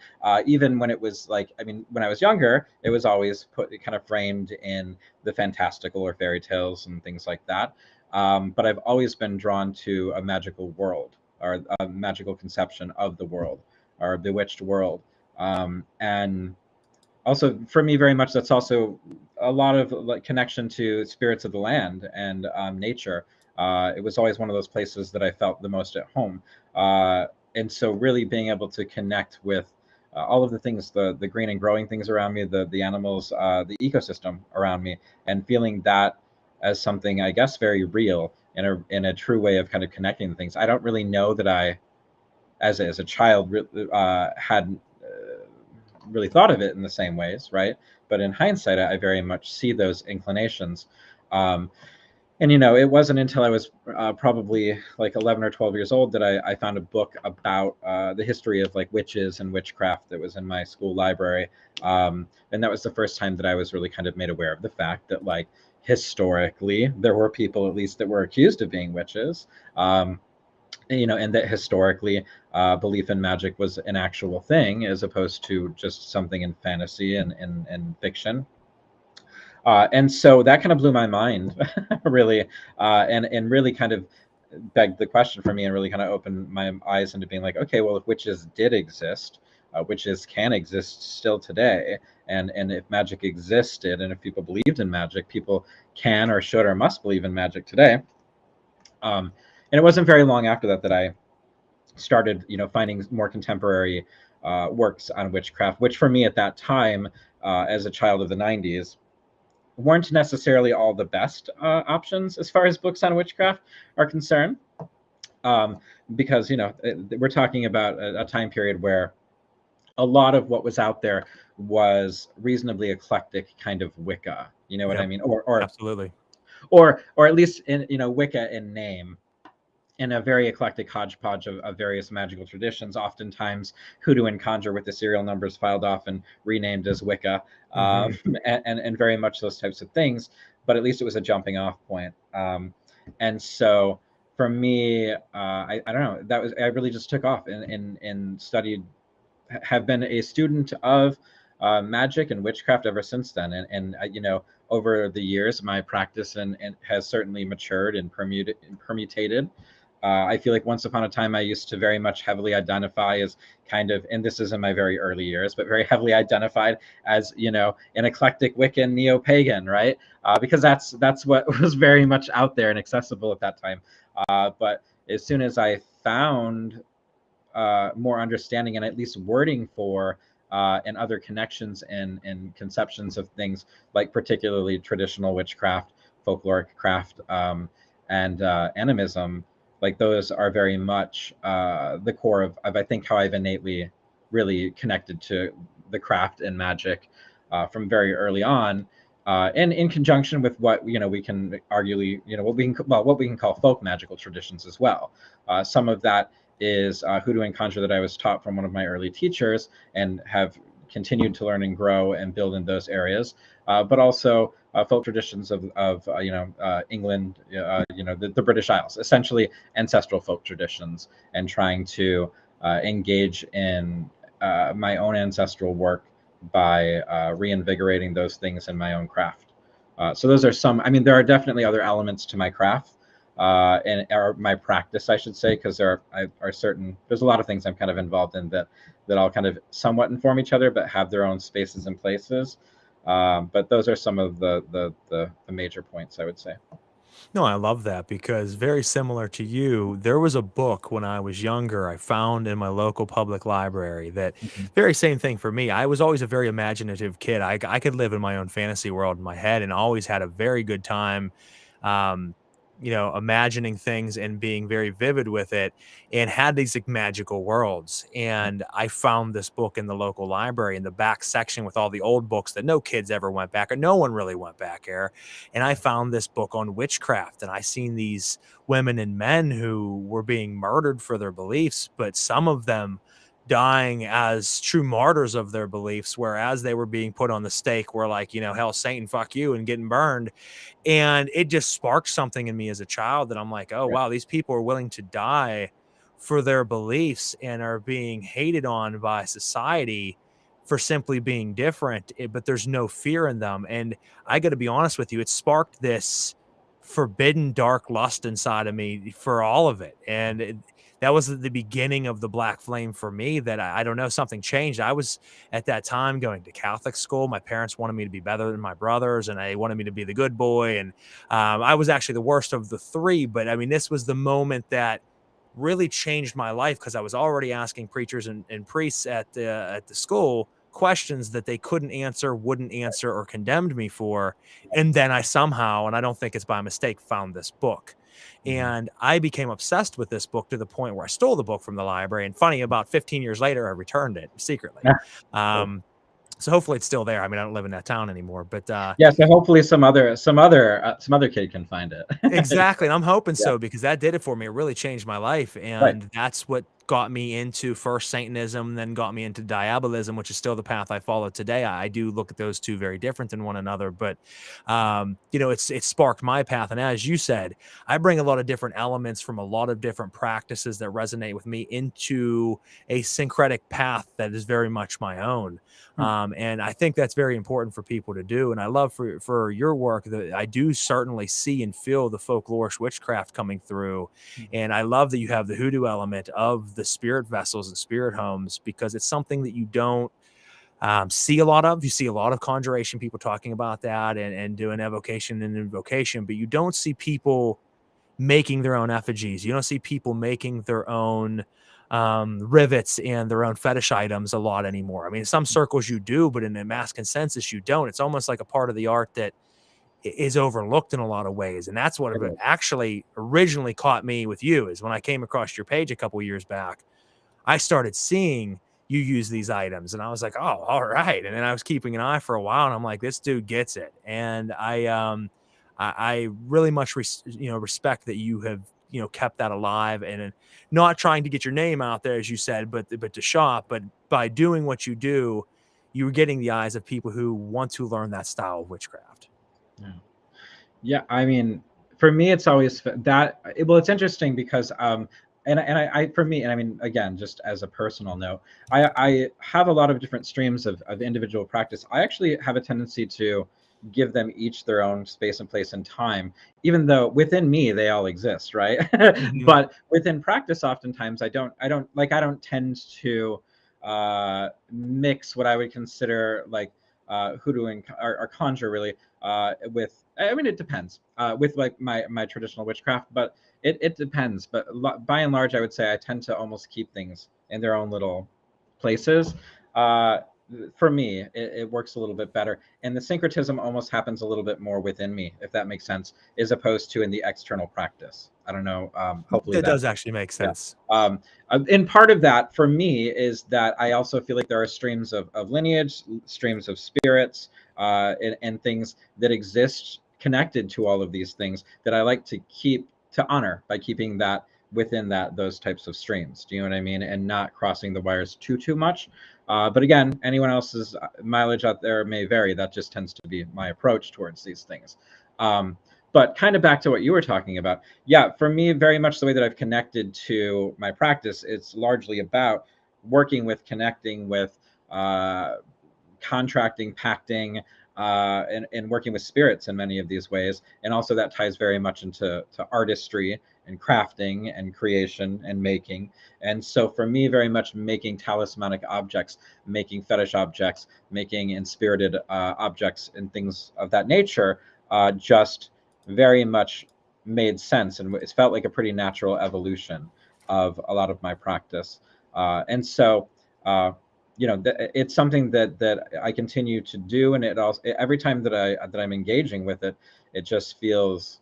Even when it was like, I mean, when I was younger, it was always kind of framed in the fantastical or fairy tales and things like that. But I've always been drawn to a magical world or a magical conception of the world or a bewitched world. And also for me, very much, that's also a lot of like connection to spirits of the land and nature. It was always one of those places that I felt the most at home. And so really being able to connect with all of the things, the green and growing things around me, the animals, the ecosystem around me, and feeling that as something, I guess, very real in a true way of kind of connecting things. I don't really know that I, as a child, had really thought of it in the same ways, right? But in hindsight, I very much see those inclinations. And it wasn't until I was probably like 11 or 12 years old that I found a book about the history of like witches and witchcraft that was in my school library. And that was the first time that I was really kind of made aware of the fact that, like, historically there were people, at least, that were accused of being witches. And that historically belief in magic was an actual thing as opposed to just something in fantasy and fiction. And so that kind of blew my mind, really, and really kind of begged the question for me and really kind of opened my eyes into being like, okay, well, if witches did exist, witches can exist still today. And if magic existed and if people believed in magic, people can or should or must believe in magic today. And it wasn't very long after that I started, finding more contemporary works on witchcraft, which for me at that time, as a child of the 90s, weren't necessarily all the best options as far as books on witchcraft are concerned. Because, we're talking about a time period where a lot of what was out there was reasonably eclectic kind of Wicca. You know what I mean? Absolutely. Or at least in, Wicca in name, in a very eclectic hodgepodge of various magical traditions, oftentimes hoodoo and conjure with the serial numbers filed off and renamed as Wicca, and very much those types of things. But at least it was a jumping off point. And so for me, I don't know, I really just took off and studied, have been a student of magic and witchcraft ever since then. And over the years, my practice and has certainly matured and permutated. I feel like once upon a time, I used to very much heavily identify as kind of, and this is in my very early years, but very heavily identified as, an eclectic Wiccan neo-pagan, right? Because that's what was very much out there and accessible at that time. But as soon as I found more understanding and at least wording for and other connections and conceptions of things like particularly traditional witchcraft, folkloric craft, and animism, like those are very much the core of I think how I've innately really connected to the craft and magic from very early on, and in conjunction with what we can arguably what we can call folk magical traditions as well. Some of that is hoodoo and conjure that I was taught from one of my early teachers and have continued to learn and grow and build in those areas, but also folk traditions of England, the British Isles, essentially ancestral folk traditions, and trying to engage in my own ancestral work by reinvigorating those things in my own craft. So those are some. I mean, there are definitely other elements to my craft and my practice, I should say, because there's a lot of things I'm kind of involved in that all kind of somewhat inform each other, but have their own spaces and places. But those are some of the major points, I would say. No, I love that because very similar to you, there was a book when I was younger I found in my local public library that Mhm. very same thing for me. I was always a very imaginative kid. I could live in my own fantasy world in my head and always had a very good time, um, imagining things and being very vivid with it and had these like magical worlds. And I found this book in the local library in the back section with all the old books that no kids ever went back or no one really went back here, and I found this book on witchcraft, and I seen these women and men who were being murdered for their beliefs, but some of them dying as true martyrs of their beliefs, whereas they were being put on the stake were like, hell, Satan, fuck you, and getting burned. And it just sparked something in me as a child that I'm like, oh Right. wow, these people are willing to die for their beliefs and are being hated on by society for simply being different, but there's no fear in them. And I got to be honest with you, it sparked this forbidden dark lust inside of me for all of it. And that was the beginning of the black flame for me that I don't know, something changed. I was at that time going to Catholic school. My parents wanted me to be better than my brothers and they wanted me to be the good boy. And I was actually the worst of the three. But I mean, this was the moment that really changed my life because I was already asking preachers and priests at the school questions that they couldn't answer, wouldn't answer, or condemned me for. And then I somehow, and I don't think it's by mistake, found this book. Mhm. And I became obsessed with this book to the point where I stole the book from the library. And funny, about 15 years later, I returned it secretly. Cool. So hopefully it's still there. I mean, I don't live in that town anymore, but Yeah, so hopefully some other kid can find it. exactly, and I'm hoping Yeah, so because that did it for me. It really changed my life, right. and that's what got me into first Satanism, then got me into diabolism, which is still the path I follow today. I do look at those two very different than one another, but it sparked my path. And as you said, I bring a lot of different elements from a lot of different practices that resonate with me into a syncretic path that is very much my own. Hmm. And I think that's very important for people to do. And I love for your work that I do certainly see and feel the folklorish witchcraft coming through. And I love that you have the hoodoo element of the spirit vessels and spirit homes because it's something that you don't see a lot of. You see a lot of conjuration people talking about that and doing evocation and invocation, but you don't see people making their own effigies. You don't see people making their own rivets and their own fetish items a lot anymore. I mean, in some circles you do, but in the mass consensus you don't. It's almost like a part of the art that is overlooked in a lot of ways. And that's what It is. actually originally caught me with you, is when I came across your page a couple years back, I started seeing you use these items and I was like, oh, all right. And then I was keeping an eye for a while and I'm like, this dude gets it. And I really much respect that you have, kept that alive and not trying to get your name out there, as you said, but to shop, but by doing what you do, you're getting the eyes of people who want to learn that style of witchcraft. Yeah. Yeah, I mean, for me, it's always that. Well, it's interesting because, and I for me, and I mean, again, just as a personal note, I have a lot of different streams of individual practice. I actually have a tendency to give them each their own space and place and time, even though within me they all exist, right? Mm-hmm. But within practice, oftentimes I don't tend to mix what I would consider like hoodoo and or conjure really with, I mean, it depends with like my traditional witchcraft, but it depends. But by and large, I would say I tend to almost keep things in their own little places. For me, it works a little bit better, and the syncretism almost happens a little bit more within me, if that makes sense, as opposed to in the external practice. I don't know. Hopefully That that does actually make sense. Yeah. And part of that for me is that I also feel like there are streams of lineage, streams of spirits, and things that exist connected to all of these things that I like to keep to honor by keeping that within those types of streams. Do you know what I mean? And not crossing the wires too much. But again, anyone else's mileage out there may vary. That just tends to be my approach towards these things. But kind of back to what you were talking about. Yeah, for me, very much the way that I've connected to my practice, it's largely about working with, connecting with, contracting, pacting, and working with spirits in many of these ways. And also that ties very much into artistry and crafting and creation and making. And so for me, very much making talismanic objects, making fetish objects, making inspirited objects and things of that nature, just very much made sense. And it felt like a pretty natural evolution of a lot of my practice. And so, it's something that I continue to do, and it also, every time that I'm engaging with it, it just feels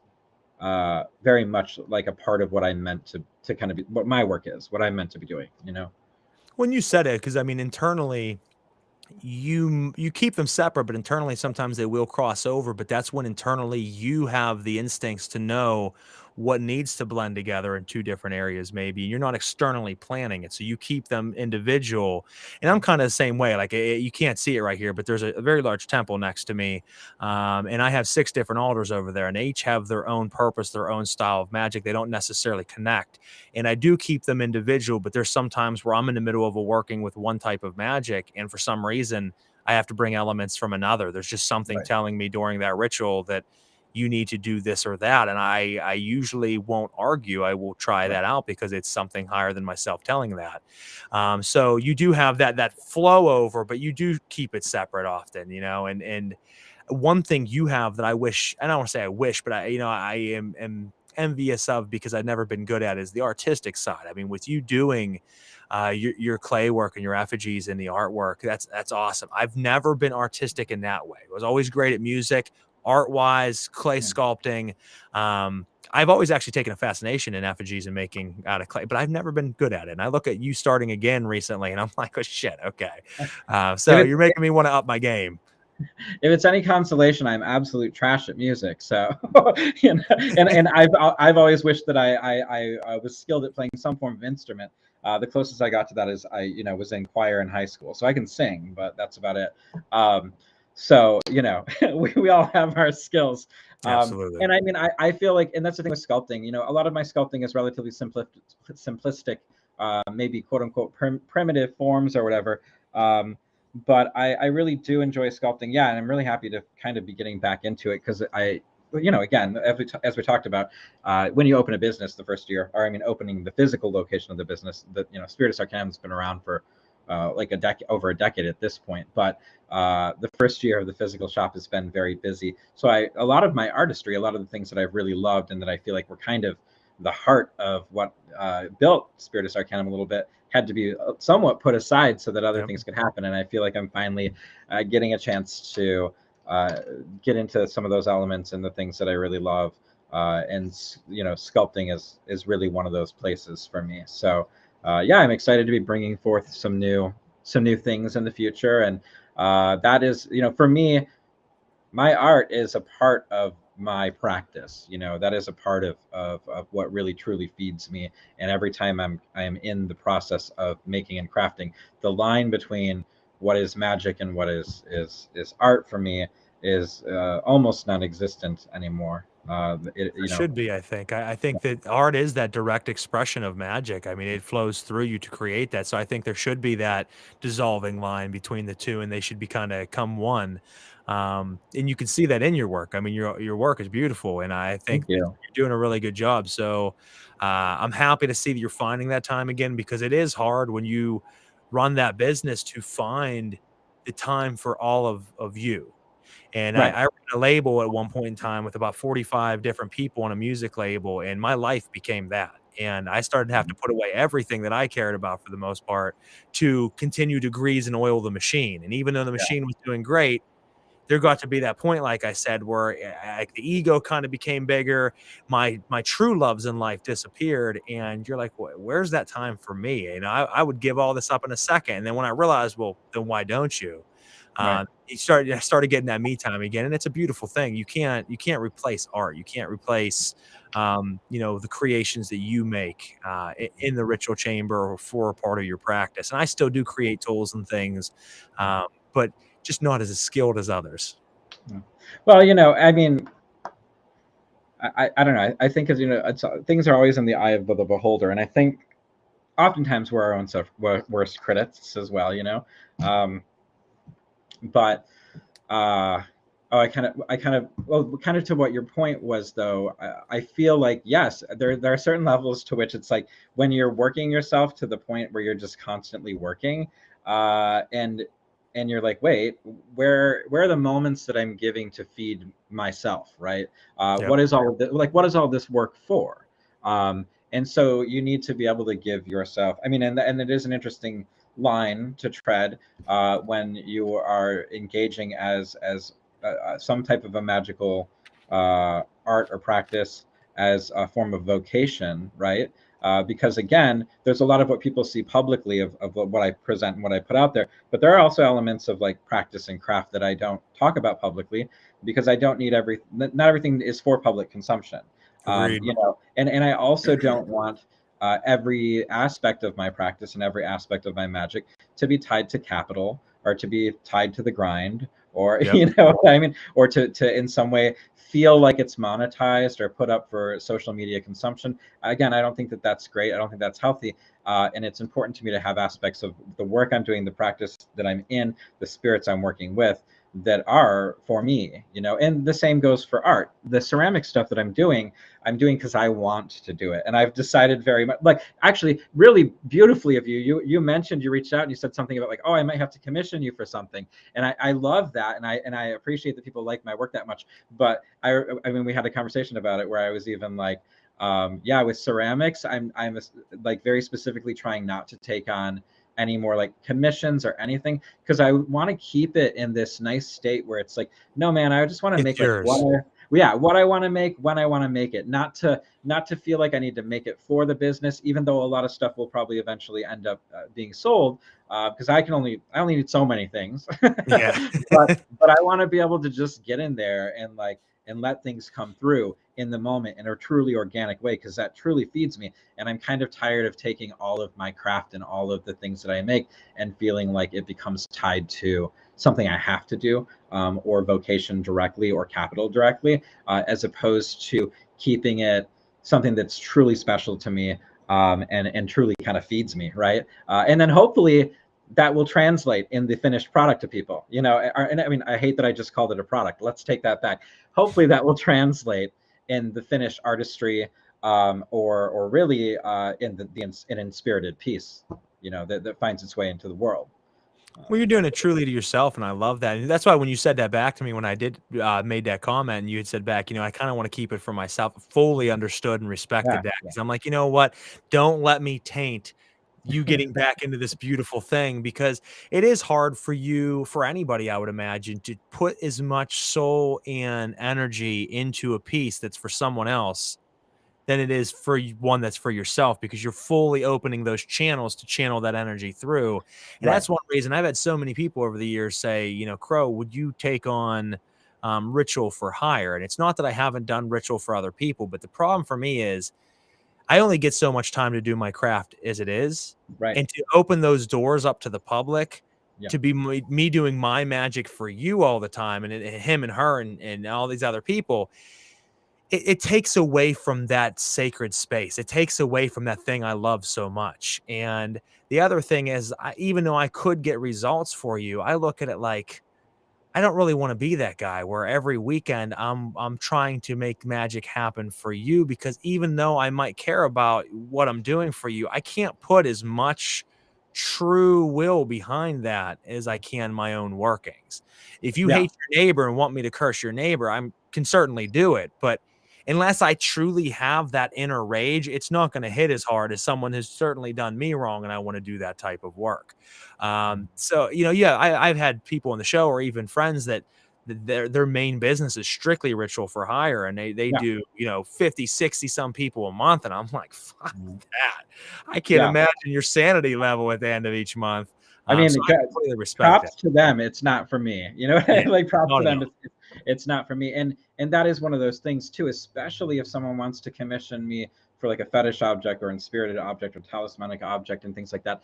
very much like a part of what I meant to kind of be, what my work is, what I'm meant to be doing. When you said it, because I mean, internally, you keep them separate, but internally sometimes they will cross over. But that's when internally you have the instincts to know what needs to blend together in two different areas, maybe. You're not externally planning it, so you keep them individual. And I'm kind of the same way. Like you can't see it right here, but there's a very large temple next to me, and I have 6 different altars over there, and they each have their own purpose, their own style of magic. They don't necessarily connect, and I do keep them individual. But there's sometimes where I'm in the middle of a working with one type of magic, and for some reason I have to bring elements from another. There's just something Right. telling me during that ritual that you need to do this or that. And I usually won't argue. I will try Right. that out because it's something higher than myself telling that. So you do have that flow over, but you do keep it separate often, and one thing you have that I wish, I don't want to say I wish, but I am envious of, because I've never been good at, is the artistic side. I mean, with you doing your clay work and your effigies and the artwork, that's awesome. I've never been artistic in that way. I was always great at music, art wise, clay sculpting. I've always actually taken a fascination in effigies and making out of clay, but I've never been good at it. And I look at you starting again recently and I'm like, oh shit. Okay. So you're making me want to up my game. If it's any consolation, I'm absolute trash at music. So, and I've always wished that I was skilled at playing some form of instrument. The closest I got to that is I was in choir in high school, so I can sing, but that's about it. So we all have our skills. Absolutely. And I mean, I feel like, and that's the thing with sculpting. A lot of my sculpting is relatively simplistic, maybe quote unquote primitive forms or whatever. But I really do enjoy sculpting. Yeah, and I'm really happy to kind of be getting back into it, because again, as we talked about, when you open a business the first year, or I mean, opening the physical location of the business, Spiritus Arcanum has been around for like over a decade at this point. But the first year of the physical shop has been very busy. So a lot of my artistry, a lot of the things that I've really loved and that I feel like were kind of the heart of what built Spiritus Arcanum a little bit had to be somewhat put aside so that other things could happen. And I feel like I'm finally getting a chance to get into some of those elements and the things that I really love. And sculpting is really one of those places for me. So yeah, I'm excited to be bringing forth some new things in the future. And that is, for me, my art is a part of my practice. That is a part of what really truly feeds me. And every time I am in the process of making and crafting, the line between what is magic and what is art for me is almost non-existent anymore. It should be, I think. I think that art is that direct expression of magic. I mean, it flows through you to create that. So I think there should be that dissolving line between the two, and they should be kind of come one. And you can see that in your work. I mean, your work is beautiful, and I think that you're doing a really good job. So I'm happy to see that you're finding that time again, because it is hard when you run that business to find the time for all of you. And I ran a label at one point in time with about 45 different people on a music label, and my life became that. And I started to have to put away everything that I cared about for the most part to continue to grease and oil the machine. And even though the machine was doing great, there got to be that point, like I said, where like the ego kind of became bigger. My true loves in life disappeared, and you're like, where's that time for me? And I would give all this up in a second. And then when I realized, well, then why don't you? I started getting that me time again, and it's a beautiful thing. You can't replace art. You can't replace the creations that you make in the ritual chamber or for a part of your practice. And I still do create tools and things, but just not as skilled as others. Well, I mean, I don't know. I think things are always in the eye of the beholder, and I think oftentimes we're our own worst critics as well. But kind of to what your point was, though. I feel like, yes, there are certain levels to which it's like when you're working yourself to the point where you're just constantly working, and you're like, wait, where are the moments that I'm giving to feed myself, right? What is all of this, what is all this work for? And so you need to be able to give yourself, I mean, and it is an interesting line to tread when you are engaging as some type of a magical art or practice as a form of vocation, right? Because again, there's a lot of what people see publicly of what I present and what I put out there, but there are also elements of like practice and craft that I don't talk about publicly because I don't need not everything is for public consumption. And I also don't want every aspect of my practice and every aspect of my magic to be tied to capital or to be tied to the grind or I mean, or to in some way feel like it's monetized or put up for social media consumption. Again, I don't think that that's great. I don't think that's healthy. And it's important to me to have aspects of the work I'm doing, the practice that I'm in, the spirits I'm working with that are for me, and the same goes for art. The ceramic stuff that I'm doing because I want to do it. And I've decided very much, like, actually really beautifully of you mentioned, you reached out and you said something about like, oh, I might have to commission you for something. And I love that. And I appreciate that people like my work that much. But I mean, we had a conversation about it where I was even like, with ceramics, I'm like very specifically trying not to take on any more like commissions or anything because I want to keep it in this nice state where it's like, no, man, I just want to make like what I want to make when I want to make it, not to feel like I need to make it for the business, even though a lot of stuff will probably eventually end up being sold because I only need so many things. but I want to be able to just get in there and let things come through in the moment in a truly organic way, because that truly feeds me. And I'm kind of tired of taking all of my craft and all of the things that I make and feeling like it becomes tied to something I have to do, or vocation directly or capital directly, as opposed to keeping it something that's truly special to me, and truly kind of feeds me, right? And then hopefully that will translate in the finished product to people, and I mean, I hate that I just called it a product. Let's take that back. Hopefully that will translate in the finished artistry, or really in an inspirited piece, that finds its way into the world. Well, you're doing it truly to yourself, and I love that. And that's why when you said that back to me, when I did made that comment, and you had said back, I kind of want to keep it for myself. Fully understood and Yeah, respected that yeah, because I'm like, you know what? Don't let me taint you getting back into this beautiful thing because it is hard for you, for anybody, I would imagine, to put as much soul and energy into a piece that's for someone else than it is for one that's for yourself because you're fully opening those channels to channel that energy through. And right, that's one reason I've had so many people over the years say, Crow, would you take on ritual for hire? And it's not that I haven't done ritual for other people, but the problem for me is I only get so much time to do my craft as it is. right, And to open those doors up to the public, yeah, to be me doing my magic for you all the time and him and her and all these other people, it takes away from that sacred space. It takes away from that thing I love so much. And the other thing is, even though I could get results for you, I look at it like I don't really want to be that guy where every weekend I'm trying to make magic happen for you because even though I might care about what I'm doing for you, I can't put as much true will behind that as I can my own workings. If you yeah, hate your neighbor and want me to curse your neighbor, I can certainly do it, but unless I truly have that inner rage, it's not going to hit as hard as someone who's certainly done me wrong and I want to do that type of work. So yeah, I've had people on the show or even friends that their main business is strictly ritual for hire and they yeah, do 50, 60 some people a month and I'm like, fuck mm, that. I can't yeah. imagine your sanity level at the end of each month. I mean, So I completely respect that. props to them. It's not for me. You know, Yeah. like props No, to no, them. It's not for me. And that is one of those things too, especially if someone wants to commission me for like a fetish object or inspirited object or talismanic object and things like that.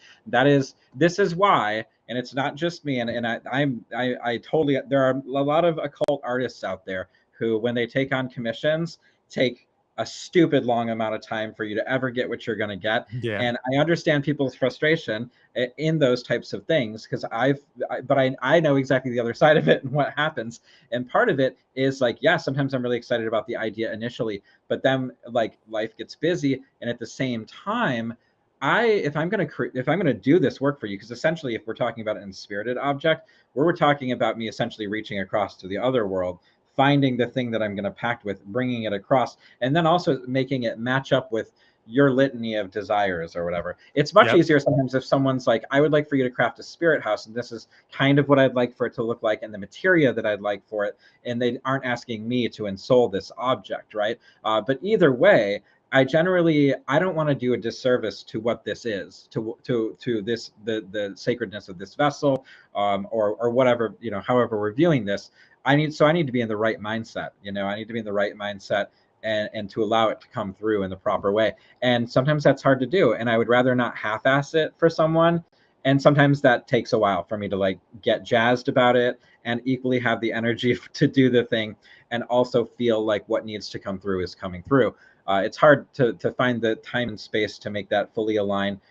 This is why, and it's not just me. And I totally, there are a lot of occult artists out there who, when they take on commissions, take a stupid long amount of time for you to ever get what you're going to get. yeah. And I understand people's frustration in those types of things because I know exactly the other side of it and what happens. And part of it is like, yeah, sometimes I'm really excited about the idea initially, but then like life gets busy, and at the same time, if I'm gonna do this work for you, because essentially, if we're talking about an inspirited object, we're talking about me essentially reaching across to the other world, finding the thing that I'm going to pact with, bringing it across, and then also making it match up with your litany of desires or whatever. It's much Yep. easier sometimes if someone's like, I would like for you to craft a spirit house, and this is kind of what I'd like for it to look like, and the materia that I'd like for it, and they aren't asking me to ensoul this object, right? But either way, I don't want to do a disservice to what this is, to this the sacredness of this vessel, or whatever, however we're viewing this. I need to be in the right mindset. I need to be in the right mindset and to allow it to come through in the proper way. And sometimes that's hard to do. And I would rather not half-ass it for someone. And sometimes that takes a while for me to like get jazzed about it and equally have the energy to do the thing and also feel like what needs to come through is coming through. It's hard to find the time and space to make that fully align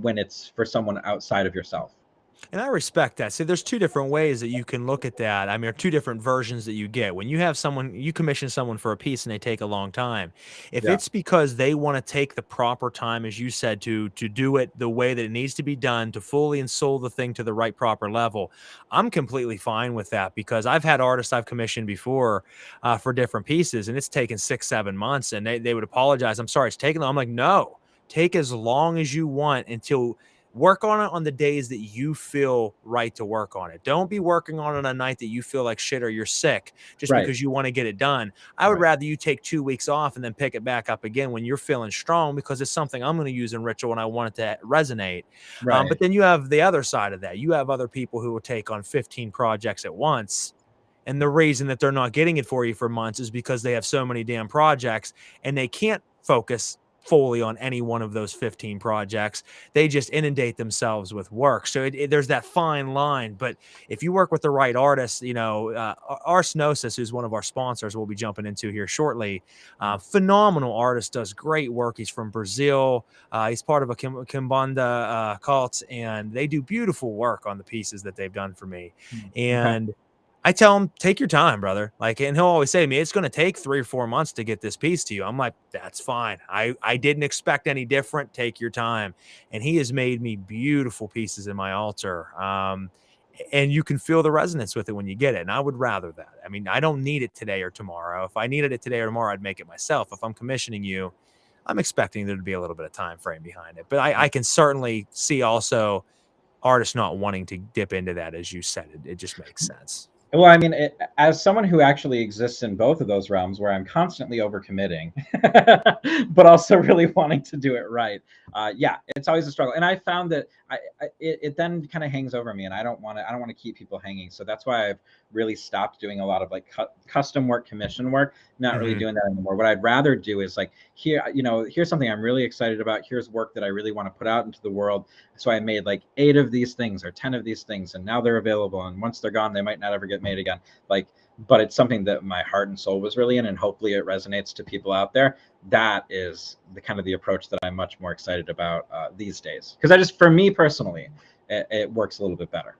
when it's for someone outside of yourself. And I respect that. See, there's two different ways that you can look at that. I mean, or two different versions that you get. When you have someone, you commission someone for a piece and they take a long time. If Yeah, it's because they want to take the proper time, as you said, to do it the way that it needs to be done, to fully ensoul the thing to the right proper level, I'm completely fine with that because I've had artists I've commissioned before for different pieces, and it's taken 6, 7 months, and they would apologize. I'm sorry, it's taking. I'm like, no, take as long as you want until work on it on the days that you feel right to work on it. Don't be working on it on a night that you feel like shit or you're sick just right, because you want to get it done. I would right, rather you take 2 weeks off and then pick it back up again when you're feeling strong because it's something I'm going to use in ritual and I want it to resonate. But right, then you have the other side of that. You have other people who will take on 15 projects at once. And the reason that they're not getting it for you for months is because they have so many damn projects and they can't focus fully on any one of those 15 projects. They just inundate themselves with work. So there's that fine line. But if you work with the right artist, Arsenosis, who's one of our sponsors, we'll be jumping into here shortly. Phenomenal artist, does great work. He's from Brazil. He's part of a Kimbanda cult, and they do beautiful work on the pieces that they've done for me. okay, And I tell him, take your time, brother. Like, and he'll always say to me, it's going to take 3 or 4 months to get this piece to you. I'm like, that's fine. I didn't expect any different. Take your time. And he has made me beautiful pieces in my altar. And you can feel the resonance with it when you get it. And I would rather that. I mean, I don't need it today or tomorrow. If I needed it today or tomorrow, I'd make it myself. If I'm commissioning you, I'm expecting there to be a little bit of time frame behind it. But I can certainly see also artists not wanting to dip into that, as you said. It just makes sense. Well, I mean, as someone who actually exists in both of those realms, where I'm constantly overcommitting, but also really wanting to do it right, yeah, it's always a struggle. And I found that it then kind of hangs over me, and I don't want to keep people hanging. So that's why I've really stopped doing a lot of like custom work, commission work. Not really doing that anymore. What I'd rather do is like, here, here's something I'm really excited about. Here's work that I really want to put out into the world. So I made like 8 of these things or 10 of these things, and now they're available. And once they're gone, they might not ever get made again. Like, but it's something that my heart and soul was really in, and hopefully it resonates to people out there. That is the kind of the approach that I'm much more excited about these days. Because for me personally, it works a little bit better.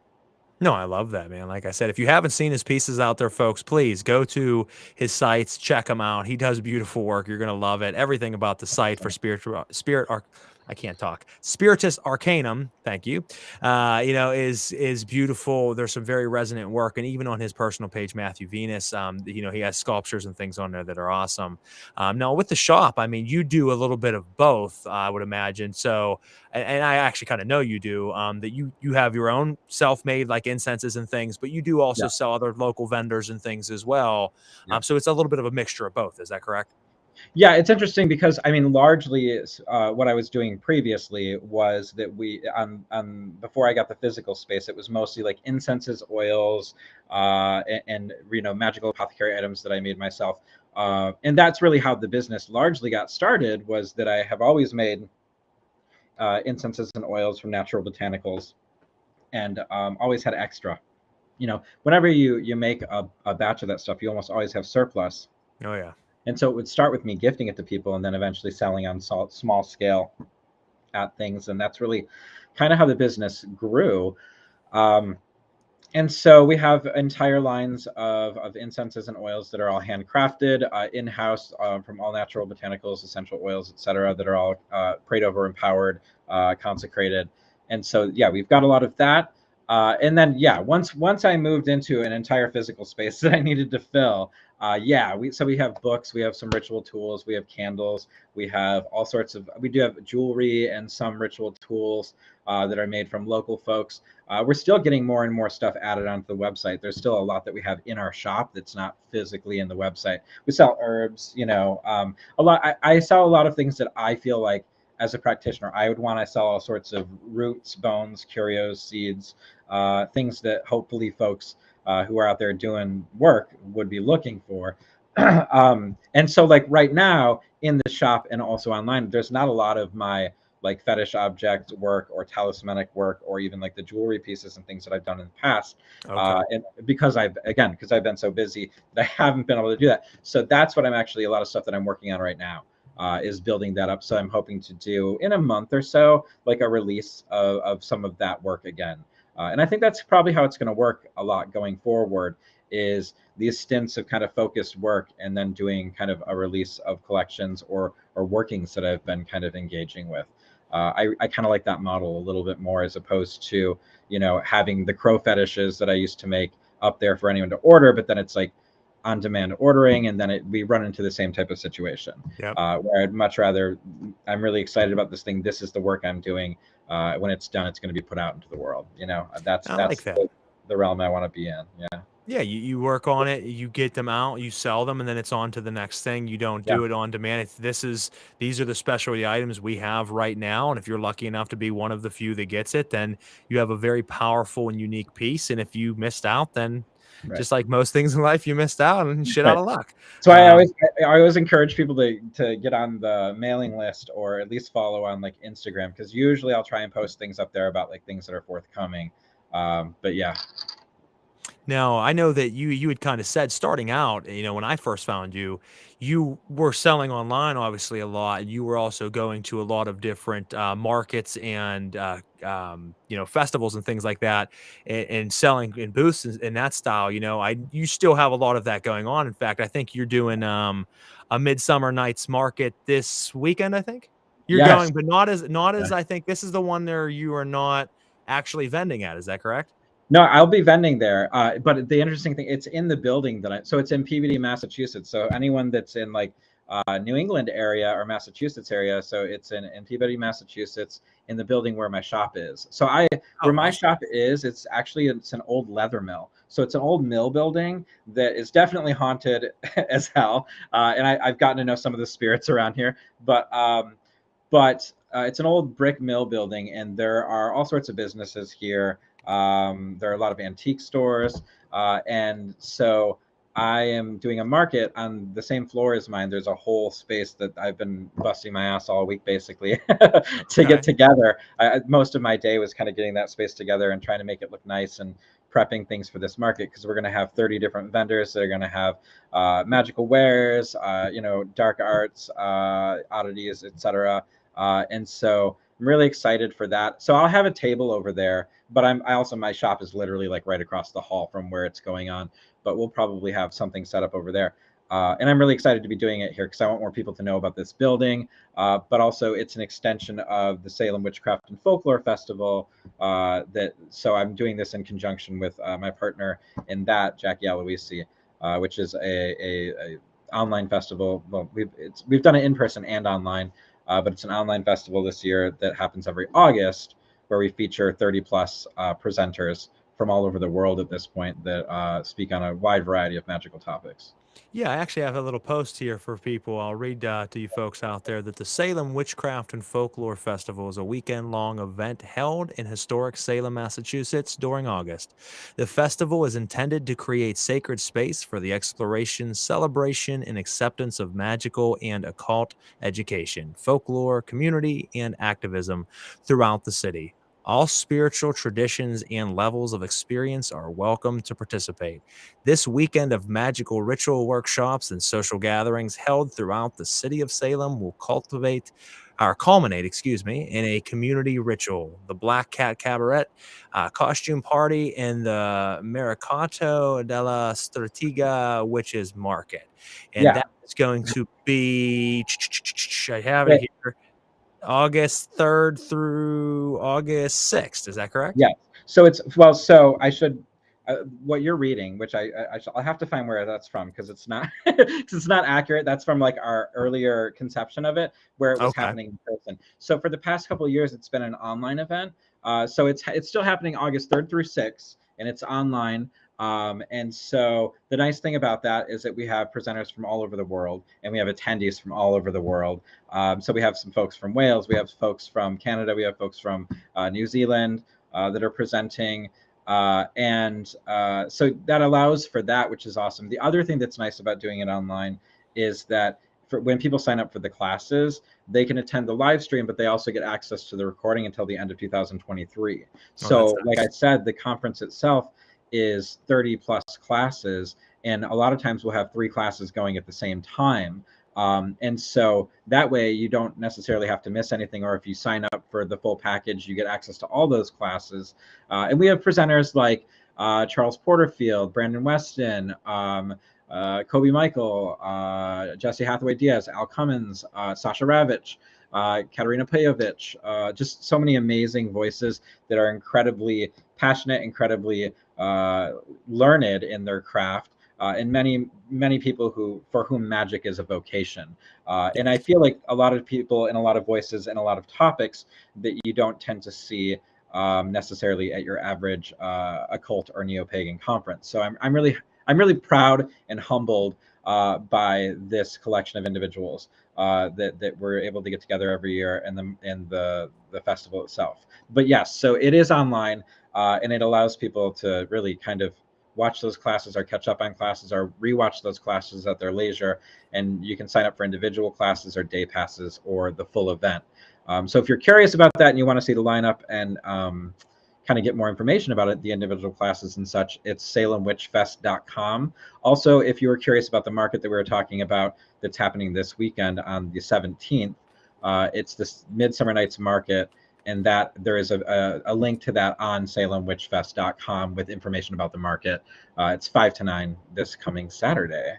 No, I love that, man. Like I said, if you haven't seen his pieces out there, folks, please go to his sites, check him out. He does beautiful work. You're going to love it. Everything about the site for I can't talk. Spiritus Arcanum, thank you. Is beautiful. There's some very resonant work, and even on his personal page, Matthew Venus, he has sculptures and things on there that are awesome. Now with the shop, I mean, you do a little bit of both, I would imagine. So, and I actually kind of know you do. That you have your own self-made like incenses and things, but you do also sell other local vendors and things as well. So it's a little bit of a mixture of both. Is that correct? Yeah, it's interesting because I mean, largely what I was doing previously was that we before I got the physical space, it was mostly like incenses, oils, and magical apothecary items that I made myself. And that's really how the business largely got started. Was that I have always made incenses and oils from natural botanicals, and always had extra. Whenever you make a batch of that stuff, you almost always have surplus. Oh yeah. And so it would start with me gifting it to people and then eventually selling on small scale at things. And that's really kind of how the business grew. And so we have entire lines of incenses and oils that are all handcrafted in-house from all natural botanicals, essential oils, etc., that are all prayed over, empowered, consecrated. And so, yeah, we've got a lot of that. And then, yeah, once I moved into an entire physical space that I needed to fill, we have books, we have some ritual tools, we have candles, we have all sorts of, we do have jewelry and some ritual tools that are made from local folks. We're still getting more and more stuff added onto the website. There's still a lot that we have in our shop that's not physically in the website. We sell herbs, a lot. I sell a lot of things that I feel like as a practitioner, I would want to sell all sorts of roots, bones, curios, seeds, things that hopefully folks who are out there doing work would be looking for. And so like right now in the shop and also online, there's not a lot of my like fetish object work or talismanic work or even like the jewelry pieces and things that I've done in the past. Okay. And because I've been so busy that I haven't been able to do that. So that's what I'm actually, a lot of stuff that I'm working on right now. Is building that up. So I'm hoping to do in a month or so, like a release of some of that work again. And I think that's probably how it's going to work a lot going forward, is these stints of kind of focused work and then doing kind of a release of collections or workings that I've been kind of engaging with. I kind of like that model a little bit more, as opposed to, having the crow fetishes that I used to make up there for anyone to order, but then it's like on demand ordering, and then we run into the same type of situation. Yep. Where I'd much rather, I'm really excited about this thing. This is the work I'm doing. When it's done, it's going to be put out into the world. That's like that. the realm I want to be in. Yeah. Yeah, you work on it, you get them out, you sell them, and then it's on to the next thing. You don't do it on demand. These are the specialty items we have right now, and if you're lucky enough to be one of the few that gets it, then you have a very powerful and unique piece. And if you missed out, then just like most things in life, you missed out and shit out of luck. So I always encourage people to get on the mailing list, or at least follow on like Instagram, because usually I'll try and post things up there about like things that are forthcoming. But yeah. Now, I know that you had kind of said starting out, you know, when I first found you, you were selling online obviously a lot, and you were also going to a lot of different markets and you know, festivals and things like that, and selling in booths in that style. You know, you still have a lot of that going on. In fact, I think you're doing a Midsummer Night's Market this weekend. I think you're Yes. going, but not as I think this is the one there you are not actually vending at. Is that correct? No, I'll be vending there. But the interesting thing, it's in the building so it's in PVD, Massachusetts. So anyone that's in like New England area or Massachusetts area, so it's in Peabody, Massachusetts, in the building where my shop is. So where Oh, my awesome. shop is, it's an old leather mill. So it's an old mill building that is definitely haunted as hell. And I've gotten to know some of the spirits around here, but it's an old brick mill building, and there are all sorts of businesses here. There are a lot of antique stores, and so I am doing a market on the same floor as mine. There's a whole space that I've been busting my ass all week, basically, to get Okay. together. Most of my day was kind of getting that space together and trying to make it look nice and prepping things for this market, because we're going to have 30 different vendors that are going to have magical wares, dark arts, oddities, etc. And so I'm really excited for that. So I'll have a table over there, but my shop is literally like right across the hall from where it's going on. But we'll probably have something set up over there. And I'm really excited to be doing it here because I want more people to know about this building. But also, it's an extension of the Salem Witchcraft and Folklore Festival. So I'm doing this in conjunction with my partner in that, Jackie Aloisi, which is a online festival. Well, we've done it in person and online. But it's an online festival this year that happens every August, where we feature 30 plus presenters from all over the world at this point that speak on a wide variety of magical topics. Yeah, I actually have a little post here for people. I'll read to you folks out there that the Salem Witchcraft and Folklore Festival is a weekend long event held in historic Salem, Massachusetts during August. The festival is intended to create sacred space for the exploration, celebration, and acceptance of magical and occult education, folklore, community, and activism throughout the city. All spiritual traditions and levels of experience are welcome to participate. This weekend of magical ritual workshops and social gatherings held throughout the city of Salem will culminate, in a community ritual, the Black Cat Cabaret, costume party, and the Mercato della Stratega Witches Market. And Yeah. that is going to be, I have it Wait, here, August 3rd through August 6th. Is that correct? yes. So so I should, what you're reading, which I'll have to find where that's from, because it's not because it's not accurate. That's from like our earlier conception of it, where it was Okay. happening in person. So for the past couple of years, it's been an online event. So it's still happening August 3rd through 6th, and it's online. And so the nice thing about that is that we have presenters from all over the world, and we have attendees from all over the world. So we have some folks from Wales, we have folks from Canada, we have folks from New Zealand that are presenting. So that allows for that, which is awesome. The other thing that's nice about doing it online is that when people sign up for the classes, they can attend the live stream, but they also get access to the recording until the end of 2023. Oh, that's So, like I nice. said, the conference itself is 30 plus classes, and a lot of times we'll have 3 classes going at the same time. And so that way you don't necessarily have to miss anything, or if you sign up for the full package, you get access to all those classes. And we have presenters like Charles Porterfield, Brandon Weston, Kobe Michael, Jesse Hathaway Diaz, Al Cummins, Sasha Ravitch, Katerina Pejovich, just so many amazing voices that are incredibly passionate, incredibly learned in their craft, and many people for whom magic is a vocation. And I Yes. feel like a lot of people and a lot of voices and a lot of topics that you don't tend to see necessarily at your average occult or neo-pagan conference. So I'm really proud and humbled by this collection of individuals that we're able to get together every year, and the festival itself. But yes, so it is online, and it allows people to really kind of watch those classes or catch up on classes or rewatch those classes at their leisure. And you can sign up for individual classes or day passes or the full event. So if you're curious about that and you want to see the lineup and kind of get more information about it, the individual classes and such, it's salemwitchfest.com. Also, if you were curious about the market that we were talking about that's happening this weekend on the 17th, it's this Midsummer Nights Market, and that there is a link to that on salemwitchfest.com with information about the market. It's 5 to 9 this coming Saturday.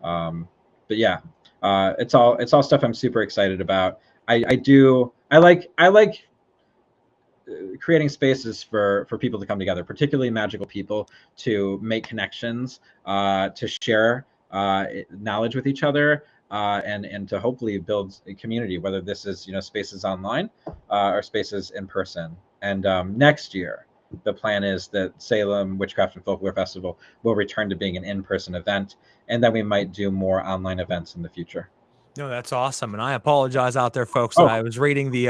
But yeah, it's all stuff I'm super excited about. I like creating spaces for people to come together, particularly magical people, to make connections, to share knowledge with each other, and to hopefully build a community, whether this is, you know, spaces online or spaces in person. And next year, the plan is that Salem Witchcraft and Folklore Festival will return to being an in-person event, and then we might do more online events in the future. No, that's awesome. And I apologize out there, folks, that Oh, I was reading the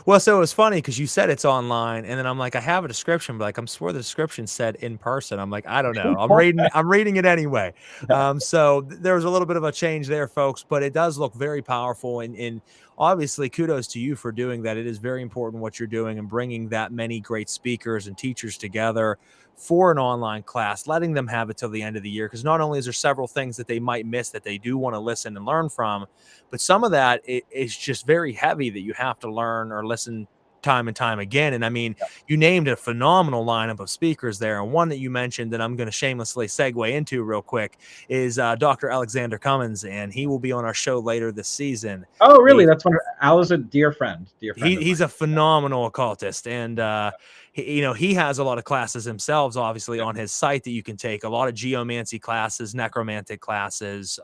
well, so it was funny because you said it's online, and then I'm like, I have a description, but like I'm swore the description said in person. I'm like, I don't know. I'm reading it anyway. yeah. So there was a little bit of a change there, folks, but it does look very powerful. And obviously kudos to you for doing that. It is very important what you're doing and bringing that many great speakers and teachers together for an online class, letting them have it till the end of the year. Because not only is there several things that they might miss that they do want to listen and learn from, but some of that is just very heavy that you have to learn or listen time and time again. And I mean, you named a phenomenal lineup of speakers there. And one that you mentioned that I'm going to shamelessly segue into real quick is Dr. Alexander Cummins, and he will be on our show later this season. Oh, really? That's wonderful. Al is a dear friend. He's a phenomenal occultist, and he has a lot of classes himself, obviously, on his site that you can take. A lot of geomancy classes, necromantic classes.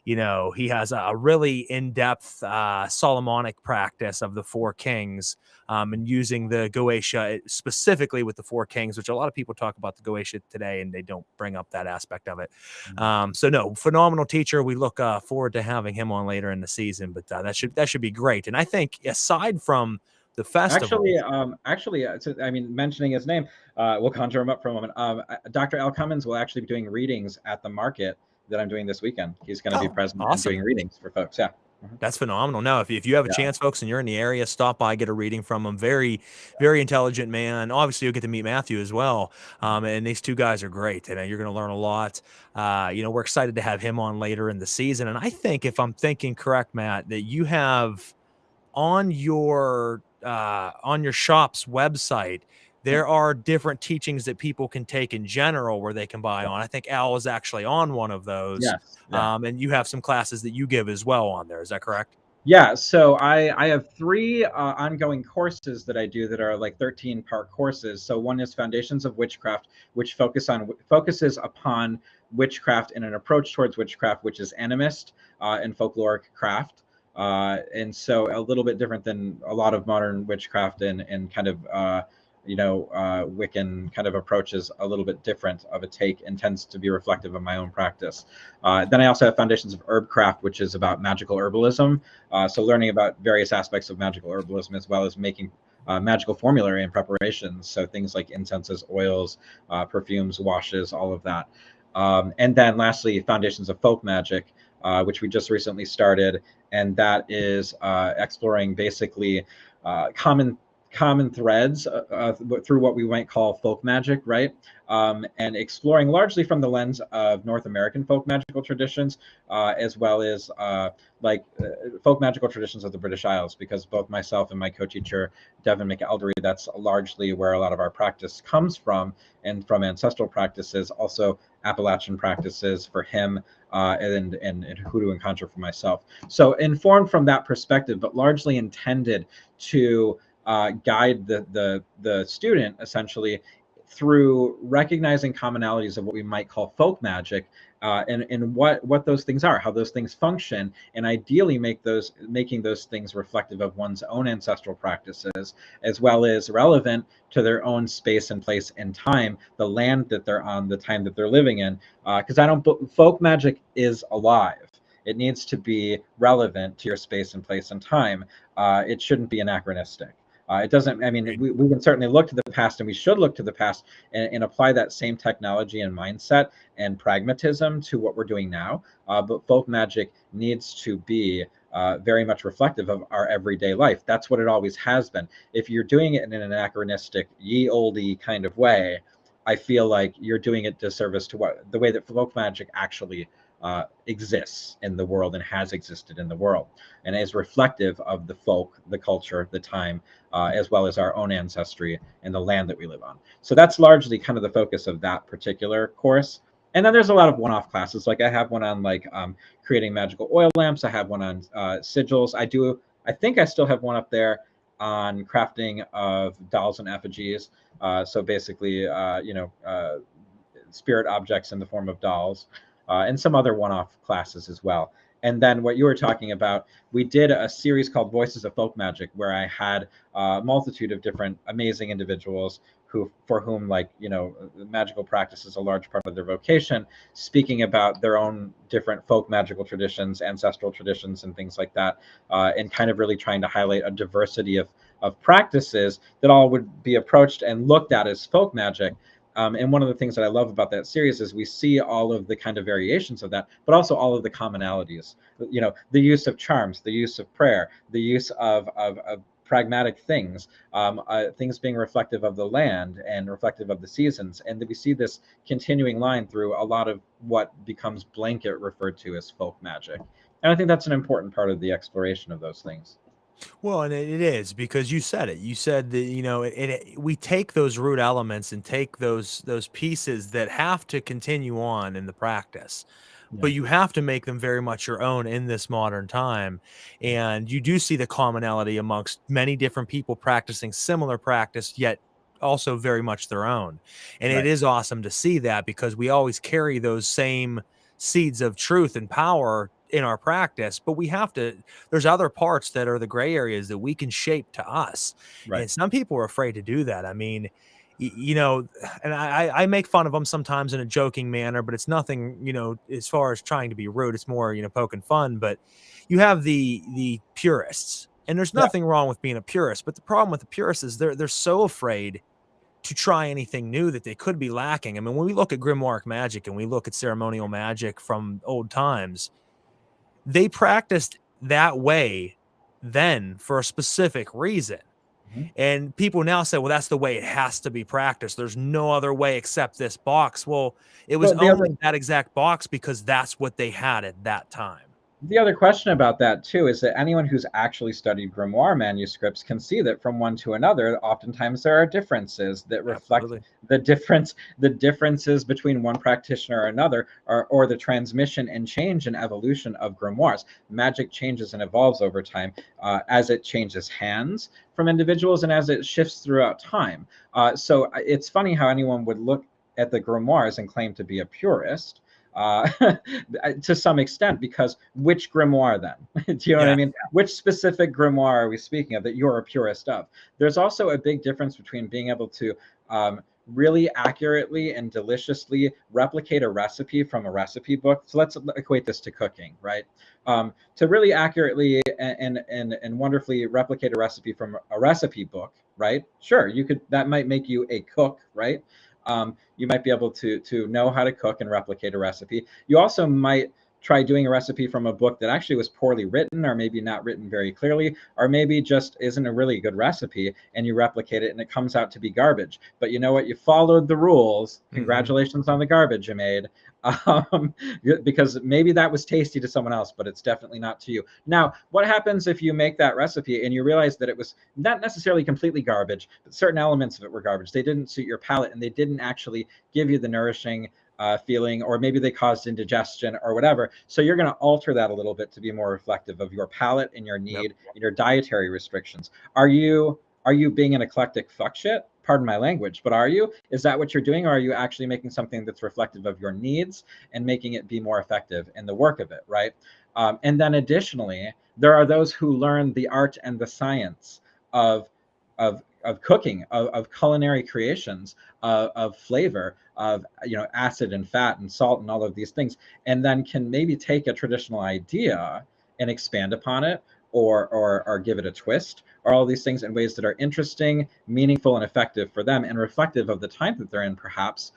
He has a really in-depth Solomonic practice of the Four Kings, and using the Goetia specifically with the Four Kings, which a lot of people talk about the Goetia today, and they don't bring up that aspect of it. So no, phenomenal teacher. We look forward to having him on later in the season, but that should be great. And I think aside from the festival, I mean, mentioning his name, we'll conjure him up for a moment. Dr. Al Cummins will actually be doing readings at the market that I'm doing this weekend. He's going to be present and doing readings for folks. Yeah. That's phenomenal. No, if you have a chance, folks, and you're in the area, stop by, get a reading from him. Very, very intelligent man. Obviously, you'll get to meet Matthew as well. And these two guys are great. And you're going to learn a lot. We're excited to have him on later in the season. And I think, if I'm thinking correct, Matt, that you have on your shop's website, there are different teachings that people can take in general where they can buy on. I think Al is actually on one of those. Yes. Yeah. And you have some classes that you give as well on there. Is that correct? Yeah. So I have 3 ongoing courses that I do that are like 13-part courses. So one is Foundations of Witchcraft, which focuses upon witchcraft and an approach towards witchcraft, which is animist and folkloric craft. And so a little bit different than a lot of modern witchcraft and kind of Wiccan kind of approach is a little bit different of a take and tends to be reflective of my own practice. Then I also have Foundations of Herbcraft, which is about magical herbalism. So learning about various aspects of magical herbalism, as well as making magical formulary and preparations. So things like incenses, oils, perfumes, washes, all of that. And then lastly, Foundations of Folk Magic, which we just recently started. And that is exploring basically common threads through what we might call folk magic, right? And exploring largely from the lens of North American folk magical traditions, as well as folk magical traditions of the British Isles, because both myself and my co-teacher, Devin McElderry, that's largely where a lot of our practice comes from, and from ancestral practices, also Appalachian practices for him, and hoodoo and conjure for myself. So informed from that perspective, but largely intended to guide the student essentially through recognizing commonalities of what we might call folk magic, and what those things are, how those things function, and ideally making those things reflective of one's own ancestral practices, as well as relevant to their own space and place and time, the land that they're on, the time that they're living in. Because folk magic is alive. It needs to be relevant to your space and place and time. It shouldn't be anachronistic. It doesn't, I mean, we can certainly look to the past, and we should look to the past and apply that same technology and mindset and pragmatism to what we're doing now. But folk magic needs to be very much reflective of our everyday life. That's what it always has been. If you're doing it in an anachronistic, ye olde kind of way, I feel like you're doing it disservice to what the way that folk magic actually exists in the world and has existed in the world, and is reflective of the folk, the culture, the time, as well as our own ancestry and the land that we live on. So that's largely kind of the focus of that particular course. And then there's a lot of one-off classes. Like I have one on like creating magical oil lamps. I have one on sigils. I think I still have one up there on crafting of dolls and effigies. So basically, spirit objects in the form of dolls, and some other one-off classes as well. And then what you were talking about, we did a series called Voices of Folk Magic, where I had a multitude of different amazing individuals for whom, like, magical practice is a large part of their vocation, speaking about their own different folk magical traditions, ancestral traditions, and things like that, and kind of really trying to highlight a diversity of practices that all would be approached and looked at as folk magic. And one of the things that I love about that series is we see all of the kind of variations of that, but also all of the commonalities. The use of charms, the use of prayer, the use of pragmatic things, things being reflective of the land and reflective of the seasons. And we see this continuing line through a lot of what becomes blanket referred to as folk magic. And I think that's an important part of the exploration of those things. Well, and it is, because you said it. You said that, we take those root elements and take those pieces that have to continue on in the practice, Yeah. but you have to make them very much your own in this modern time. And you do see the commonality amongst many different people practicing similar practice, yet also very much their own. And it Right. is awesome to see that, because we always carry those same seeds of truth and power in our practice, but there's other parts that are the gray areas that we can shape to us. Right. And some people are afraid to do that. I mean, and I make fun of them sometimes in a joking manner, but it's nothing, as far as trying to be rude. It's more, poking fun. But you have the purists, and there's Yeah. nothing wrong with being a purist. But the problem with the purists is they're so afraid to try anything new that they could be lacking. I mean, when we look at grimoire magic and we look at ceremonial magic from old times, they practiced that way then for a specific reason. Mhm. And people now say, well, that's the way it has to be practiced. There's no other way except this box. Well, it was Well, only that exact box because that's what they had at that time. the other question about that too is that anyone who's actually studied grimoire manuscripts can see that from one to another, oftentimes there are differences that reflect Absolutely. the differences between one practitioner or another, or the transmission and change and evolution of grimoires. Magic changes and evolves over time, as it changes hands from individuals and as it shifts throughout time. So it's funny how anyone would look at the grimoires and claim to be a purist, uh, to some extent, because which grimoire then? Do you know what I Yeah. mean? Which specific grimoire are we speaking of that you're a purist of? There's also a big difference between being able to really accurately and deliciously replicate a recipe from a recipe book. So let's equate this to cooking, right? To really accurately and wonderfully replicate a recipe from a recipe book, right? Sure, you could. That might make you a cook, right? You might be able to know how to cook and replicate a recipe. You also might try doing a recipe from a book that actually was poorly written, or maybe not written very clearly, or maybe just isn't a really good recipe, and you replicate it and it comes out to be garbage. But you know what? You followed the rules. Congratulations on the garbage you made. Um, because maybe that was tasty to someone else, but it's definitely not to you. Now, what happens if you make that recipe and you realize that it was not necessarily completely garbage, but certain elements of it were garbage? They didn't suit your palate, and they didn't actually give you the nourishing feeling, or maybe they caused indigestion or whatever. So you're going to alter that a little bit to be more reflective of your palate and your need and your dietary restrictions. Are you being an eclectic fuck shit? Pardon my language, but are you? Is that what you're doing, or are you actually making something that's reflective of your needs and making it be more effective in the work of it, right? And then additionally, there are those who learn the art and the science of cooking, of culinary creations, of flavor, of acid and fat and salt and all of these things, and then can maybe take a traditional idea and expand upon it, or give it a twist, or all these things in ways that are interesting, meaningful, and effective for them, and reflective of the time that they're in, perhaps.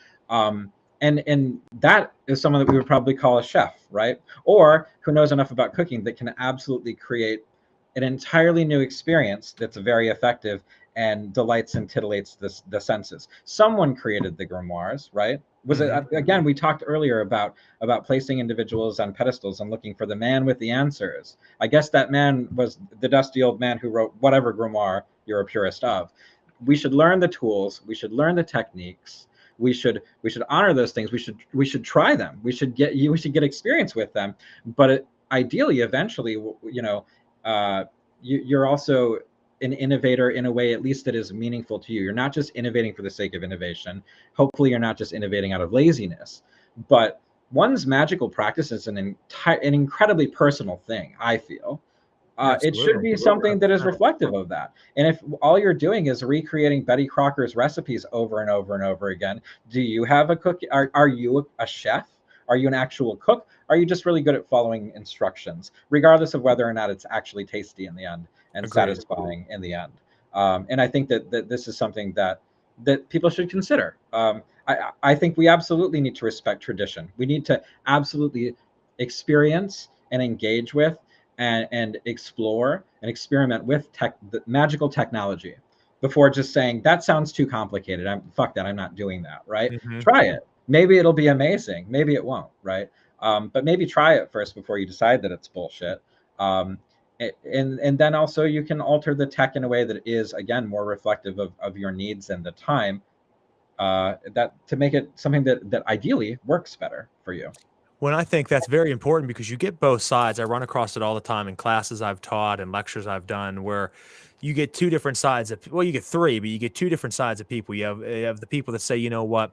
And that is someone that we would probably call a chef, right? Or who knows enough about cooking that can absolutely create an entirely new experience that's very effective and delights and titillates the senses. Someone created the grimoires, right? Was it, again, we talked earlier about placing individuals on pedestals and looking for the man with the answers. I guess that man was the dusty old man who wrote whatever grimoire you're a purist of. We should learn the tools, we should learn the techniques, we should honor those things, we should try them, we should get experience with them. But ideally, eventually, you know, you're also an innovator in a way, at least that is meaningful to you. You're not just innovating for the sake of innovation. Hopefully you're not just innovating out of laziness, but one's magical practice is an incredibly personal thing, I feel. It should be something that is reflective of that. And if all you're doing is recreating Betty Crocker's recipes over and over and over again, do you have a cook? Are you a chef? Are you an actual cook? Are you just really good at following instructions, regardless of whether or not it's actually tasty in the end and satisfying in the end? And I think that this is something that people should consider. I think we absolutely need to respect tradition. We need to absolutely experience and engage with and explore and experiment with the magical technology before just saying that sounds too complicated. Fuck that. I'm not doing that. Right? Try it. Maybe it'll be amazing. Maybe it won't. Right? But maybe try it first before you decide that it's bullshit. And then also you can alter the tech in a way that is, again, more reflective of your needs and the time, that to make it something that ideally works better for you. Well, I think that's very important because you get both sides. I run across it all the time in classes I've taught and lectures I've done where you get two different sides of, well, you get three, but you get two different sides of people. You have the people that say, you know what,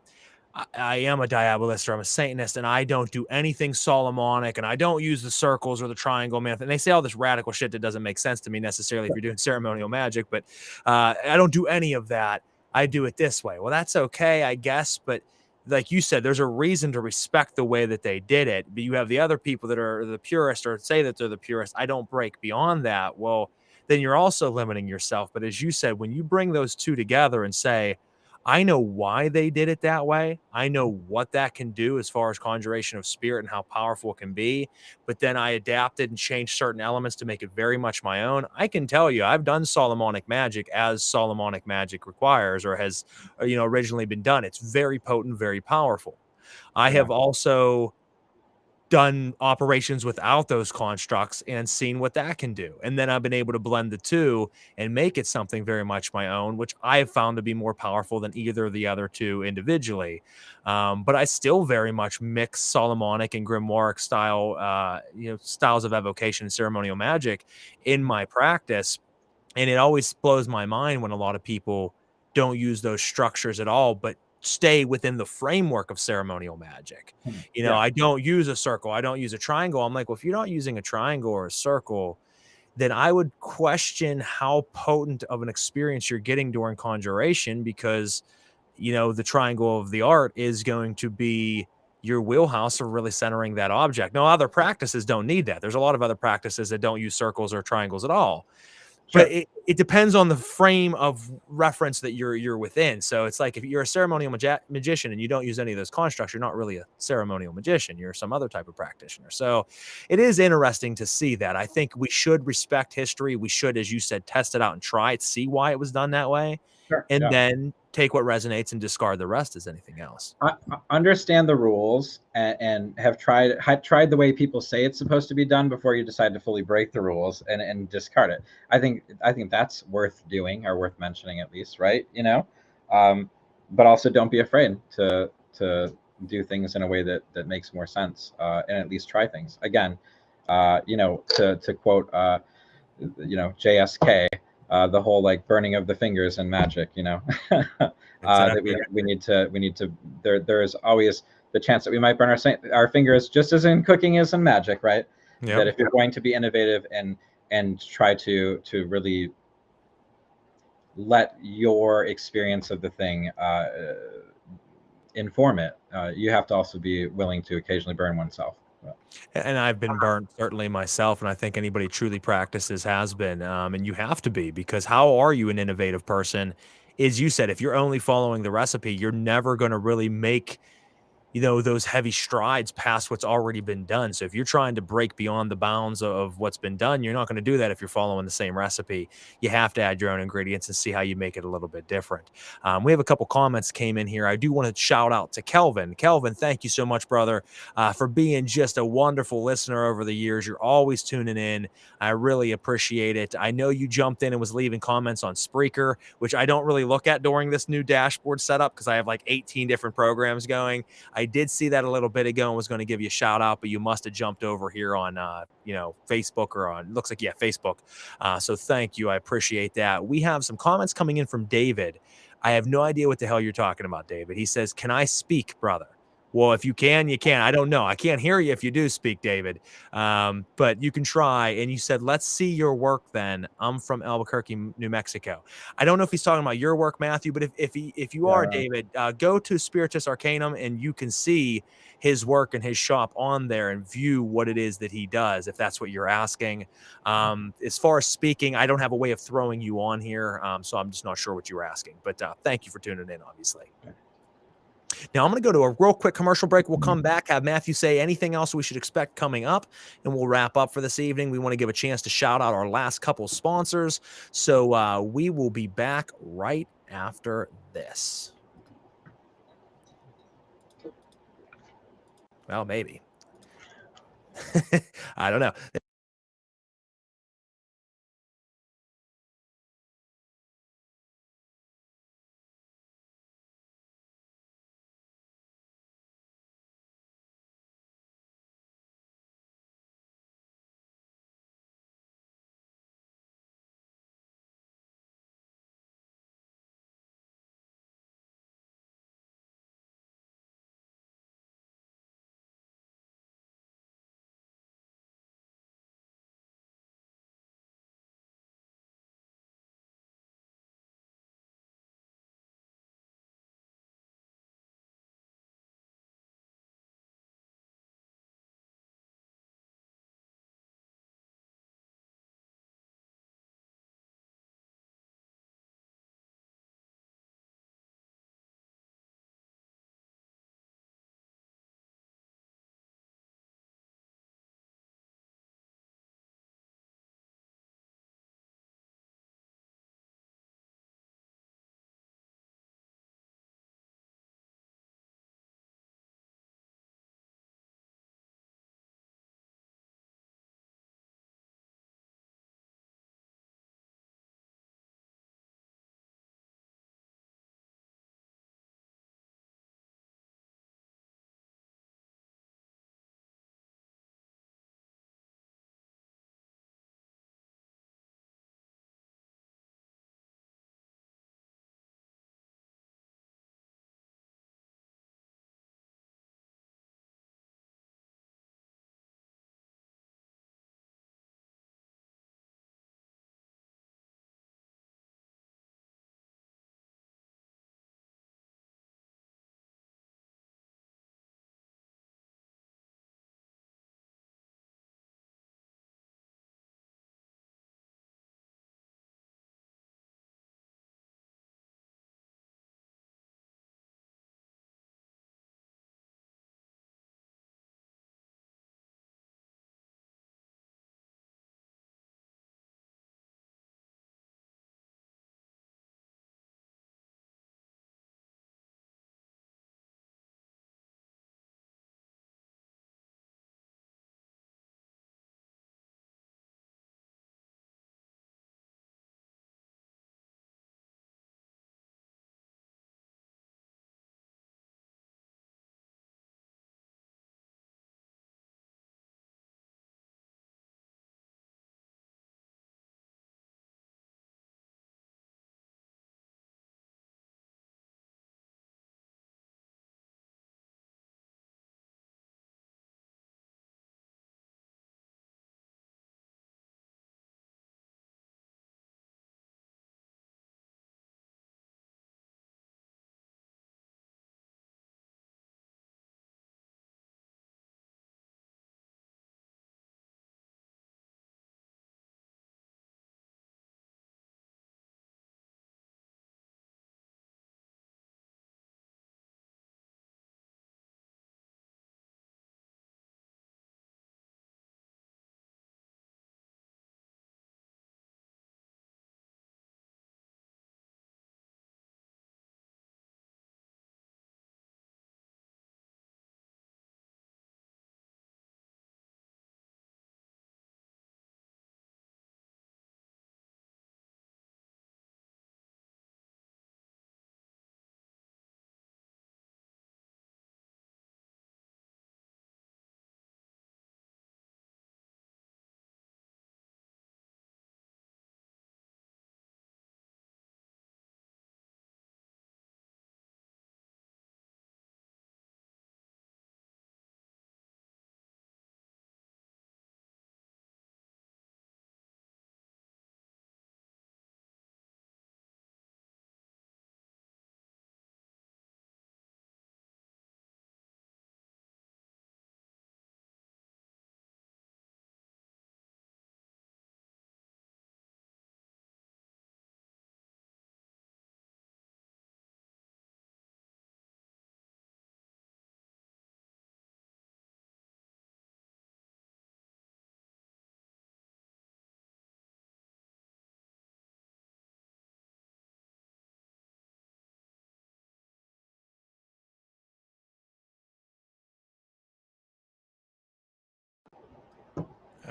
I am a diabolist or I'm a Satanist and I don't do anything Solomonic and I don't use the circles or the triangle method. And they say all this radical shit that doesn't make sense to me necessarily if you're doing ceremonial magic, but I don't do any of that. I do it this way. Well, that's okay, I guess, but like you said, there's a reason to respect the way that they did it. But you have the other people that are the purist or say that they're the purist. I don't break beyond that. Well, then you're also limiting yourself. But as you said, when you bring those two together and say, I know why they did it that way. I know what that can do as far as conjuration of spirit and how powerful it can be. But then I adapted and changed certain elements to make it very much my own. I can tell you, I've done Solomonic magic as Solomonic magic requires or has, originally been done. It's very potent, very powerful. I have also done operations without those constructs and seen what that can do. And then I've been able to blend the two and make it something very much my own, which I have found to be more powerful than either of the other two individually. But I still very much mix Solomonic and grimoire style, styles of evocation and ceremonial magic in my practice. And it always blows my mind when a lot of people don't use those structures at all, but stay within the framework of ceremonial magic. I don't use a circle. I don't use a triangle. I'm like, well, if you're not using a triangle or a circle, then I would question how potent of an experience you're getting during conjuration because, the triangle of the art is going to be your wheelhouse of really centering that object. No, other practices don't need that. There's a lot of other practices that don't use circles or triangles at all. Sure. But it depends on the frame of reference that you're within. So it's like if you're a ceremonial magician and you don't use any of those constructs, you're not really a ceremonial magician. You're some other type of practitioner. So it is interesting to see that. I think we should respect history. We should, as you said, test it out and try it, see why it was done that way, and then take what resonates and discard the rest as anything else. I understand the rules and have tried the way people say it's supposed to be done before you decide to fully break the rules and discard it. I think that's worth doing or worth mentioning at least, right? But also don't be afraid to do things in a way that makes more sense and at least try things. Again, to quote JSK, the whole like burning of the fingers and magic, that we need to there is always the chance that we might burn our fingers just as in cooking as in magic, right? That if you're going to be innovative and try to really let your experience of the thing inform it, you have to also be willing to occasionally burn oneself. And I've been burnt certainly myself, and I think anybody truly practices has been, and you have to be, because how are you an innovative person? As you said, if you're only following the recipe, you're never going to really make those heavy strides past what's already been done. So if you're trying to break beyond the bounds of what's been done, you're not going to do that if you're following the same recipe. You have to add your own ingredients and see how you make it a little bit different. We have a couple comments came in here. I do want to shout out to Kelvin. Kelvin, thank you so much, brother, for being just a wonderful listener over the years. You're always tuning in. I really appreciate it. I know you jumped in and was leaving comments on Spreaker, which I don't really look at during this new dashboard setup because I have like 18 different programs going. I did see that a little bit ago and was going to give you a shout out, but you must have jumped over here on, Facebook or on, looks like, yeah, Facebook. So thank you. I appreciate that. We have some comments coming in from David. I have no idea what the hell you're talking about, David. He says, can I speak, brother? Well, if you can, you can. I don't know. I can't hear you if you do speak, David. But you can try. And you said, let's see your work then. I'm from Albuquerque, New Mexico. I don't know if he's talking about your work, Matthew, but if you are, David, go to Spiritus Arcanum and you can see his work and his shop on there and view what it is that he does, if that's what you're asking. As far as speaking, I don't have a way of throwing you on here, so I'm just not sure what you were asking. But thank you for tuning in, obviously. Now, I'm going to go to a real quick commercial break. We'll come back, have Matthew say anything else we should expect coming up, and we'll wrap up for this evening. We want to give a chance to shout out our last couple sponsors. So we will be back right after this. Well, maybe. I don't know.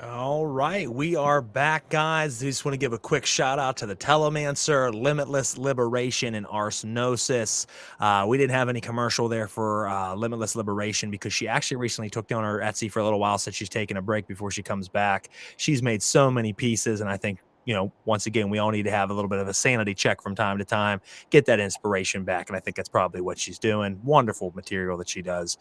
All right, we are back, guys. Just want to give a quick shout out to the Telemancer, Limitless Liberation, and Arsenosis. We didn't have any commercial there for Limitless Liberation because she actually recently took down her Etsy for a little while, said she's taking a break before she comes back. She's made so many pieces, and I think, once again, we all need to have a little bit of a sanity check from time to time, get that inspiration back. And I think that's probably what she's doing. Wonderful material that she does.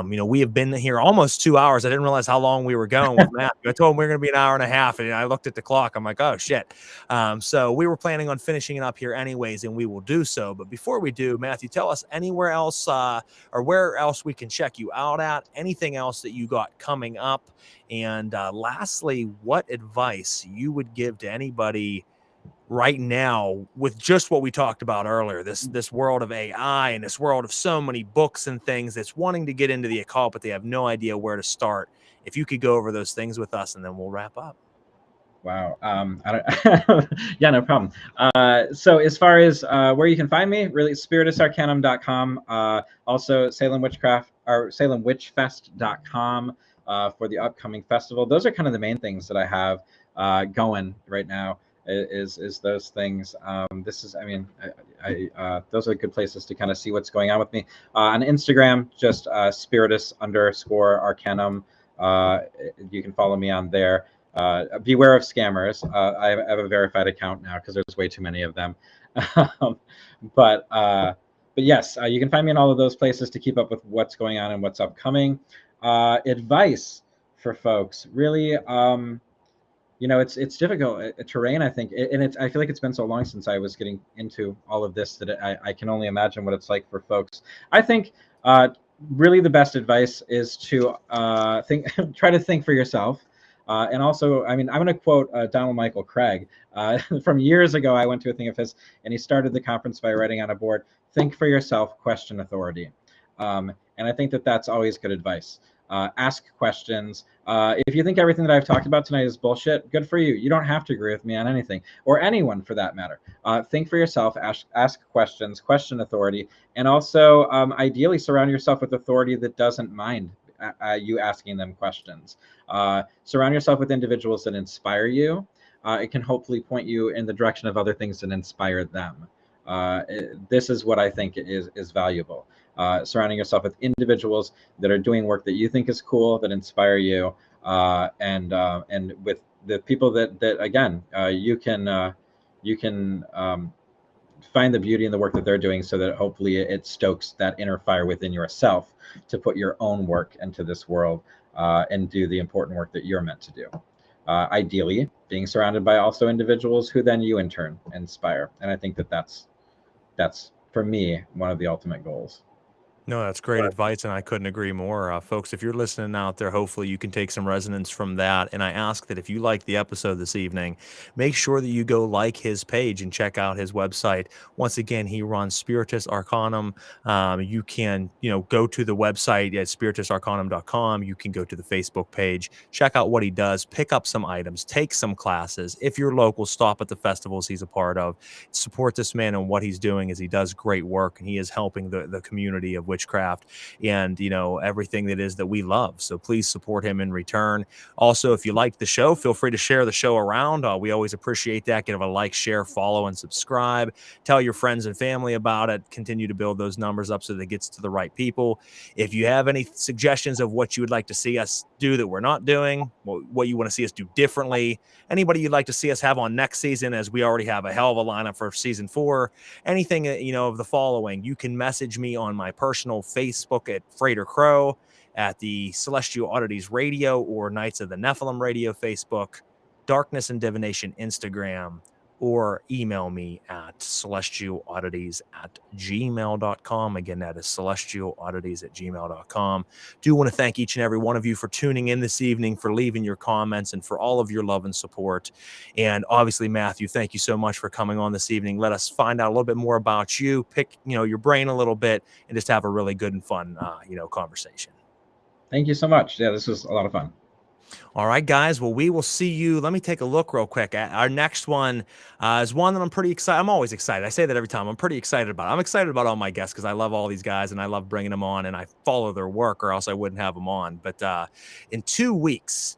We have been here almost 2 hours. I didn't realize how long we were going with Matt. I told him we were going to be an hour and a half, and I looked at the clock. I'm like, oh shit. So we were planning on finishing it up here anyways, and we will do so. But before we do, Matthew, tell us anywhere else or where else we can check you out at, anything else that you got coming up. And lastly, what advice you would give to anybody right now with just what we talked about earlier, this world of AI and this world of so many books and things that's wanting to get into the occult, but they have no idea where to start. If you could go over those things with us, and then we'll wrap up. Wow. I don't, yeah, no problem. So as far as where you can find me, really, spiritusarcanum.com. Also Salem Witchcraft or salemwitchfest.com for the upcoming festival. Those are kind of the main things that I have going right now. Is those things. This is, I mean, those are good places to kind of see what's going on with me. On Instagram, just Spiritus_Arcanum. You can follow me on there. Beware of scammers. I have a verified account now because there's way too many of them. But yes, you can find me in all of those places to keep up with what's going on and what's upcoming. Advice for folks, really. It's difficult terrain, I think, and I feel like it's been so long since I was getting into all of this that I can only imagine what it's like for folks. I think really the best advice is to try to think for yourself. And also, I mean, I'm going to quote Donald Michael Craig. From years ago, I went to a thing of his, and he started the conference by writing on a board, think for yourself, question authority. And I think that that's always good advice. Ask questions. If you think everything that I've talked about tonight is bullshit, good for you. You don't have to agree with me on anything, or anyone for that matter. Think for yourself, ask questions, question authority, and also ideally surround yourself with authority that doesn't mind you asking them questions. Surround yourself with individuals that inspire you. It can hopefully point you in the direction of other things that inspire them. This is what I think is valuable. Surrounding yourself with individuals that are doing work that you think is cool, that inspire you, and with the people that again you can find the beauty in the work that they're doing, so that hopefully it stokes that inner fire within yourself to put your own work into this world and do the important work that you're meant to do. Ideally, being surrounded by also individuals who then you in turn inspire, and I think that that's for me one of the ultimate goals. No, that's great advice, and I couldn't agree more. Folks, if you're listening out there, hopefully you can take some resonance from that. And I ask that if you like the episode this evening, make sure that you go like his page and check out his website. Once again, he runs Spiritus Arcanum. You can, go to the website at spiritusarcanum.com. You can go to the Facebook page, check out what he does, pick up some items, take some classes. If you're local, stop at the festivals he's a part of. Support this man and what he's doing, as he does great work, and he is helping the community of witchcraft and everything that we love. So please support him in return. Also, if you like the show, feel free to share the show around. We always appreciate that. Give a like, share, follow, and subscribe. Tell your friends and family about it. Continue to build those numbers up so that it gets to the right people. If you have any suggestions of what you would like to see us do that we're not doing, what you want to see us do differently, anybody you'd like to see us have on next season, as we already have a hell of a lineup for season 4, anything of the following, you can message me on my personal Facebook at Freighter Crow, at the Celestial Oddities Radio or Knights of the Nephilim Radio Facebook, Darkness and Divination Instagram, or email me at celestialoddities@gmail.com. Again, that is celestialoddities@gmail.com. Do want to thank each and every one of you for tuning in this evening, for leaving your comments, and for all of your love and support. And obviously, Matthew, thank you so much for coming on this evening. Let us find out a little bit more about you, pick your brain a little bit, and just have a really good and fun conversation. Thank you so much. Yeah, this was a lot of fun. All right, guys. Well, we will see you. Let me take a look real quick. Our next one is one that I'm pretty excited. I'm always excited. I say that every time. I'm pretty excited about it. I'm excited about all my guests because I love all these guys and I love bringing them on, and I follow their work, or else I wouldn't have them on. But in 2 weeks,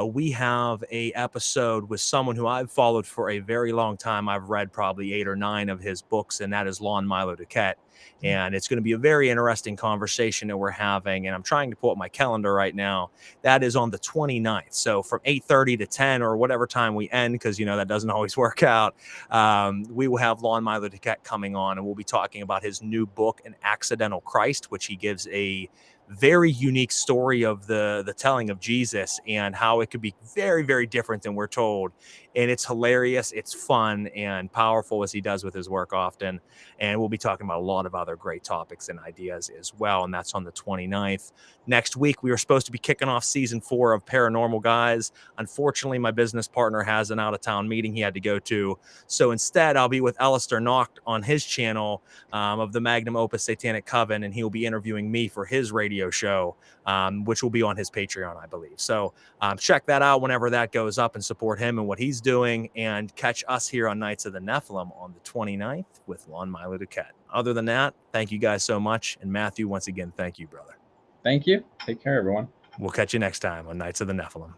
we have a episode with someone who I've followed for a very long time. I've read probably 8 or 9 of his books, and that is Lon Milo Duquette. And it's going to be a very interesting conversation that we're having. And I'm trying to pull up my calendar right now. That is on the 29th. So from 8:30 to 10 or whatever time we end, because, you know, that doesn't always work out. We will have Lon Milo Duquette coming on, and we'll be talking about his new book, An Accidental Christ, which he gives a very unique story of the telling of Jesus and how it could be very, very different than we're told. And it's hilarious, it's fun and powerful, as he does with his work often. And we'll be talking about a lot of other great topics and ideas as well. And that's on the 29th. Next week, we were supposed to be kicking off season 4 of Paranormal Guys. Unfortunately, my business partner has an out-of-town meeting he had to go to. So instead, I'll be with Alistair Nocht on his channel of the Magnum Opus Satanic Coven, and he'll be interviewing me for his radio show, which will be on his Patreon, I believe. So check that out whenever that goes up and support him and what he's doing, and catch us here on Knights of the Nephilim on the 29th with Lon Milo Duquette. Other than that, thank you guys so much. And Matthew, once again, thank you, brother. Thank you. Take care, everyone. We'll catch you next time on Knights of the Nephilim.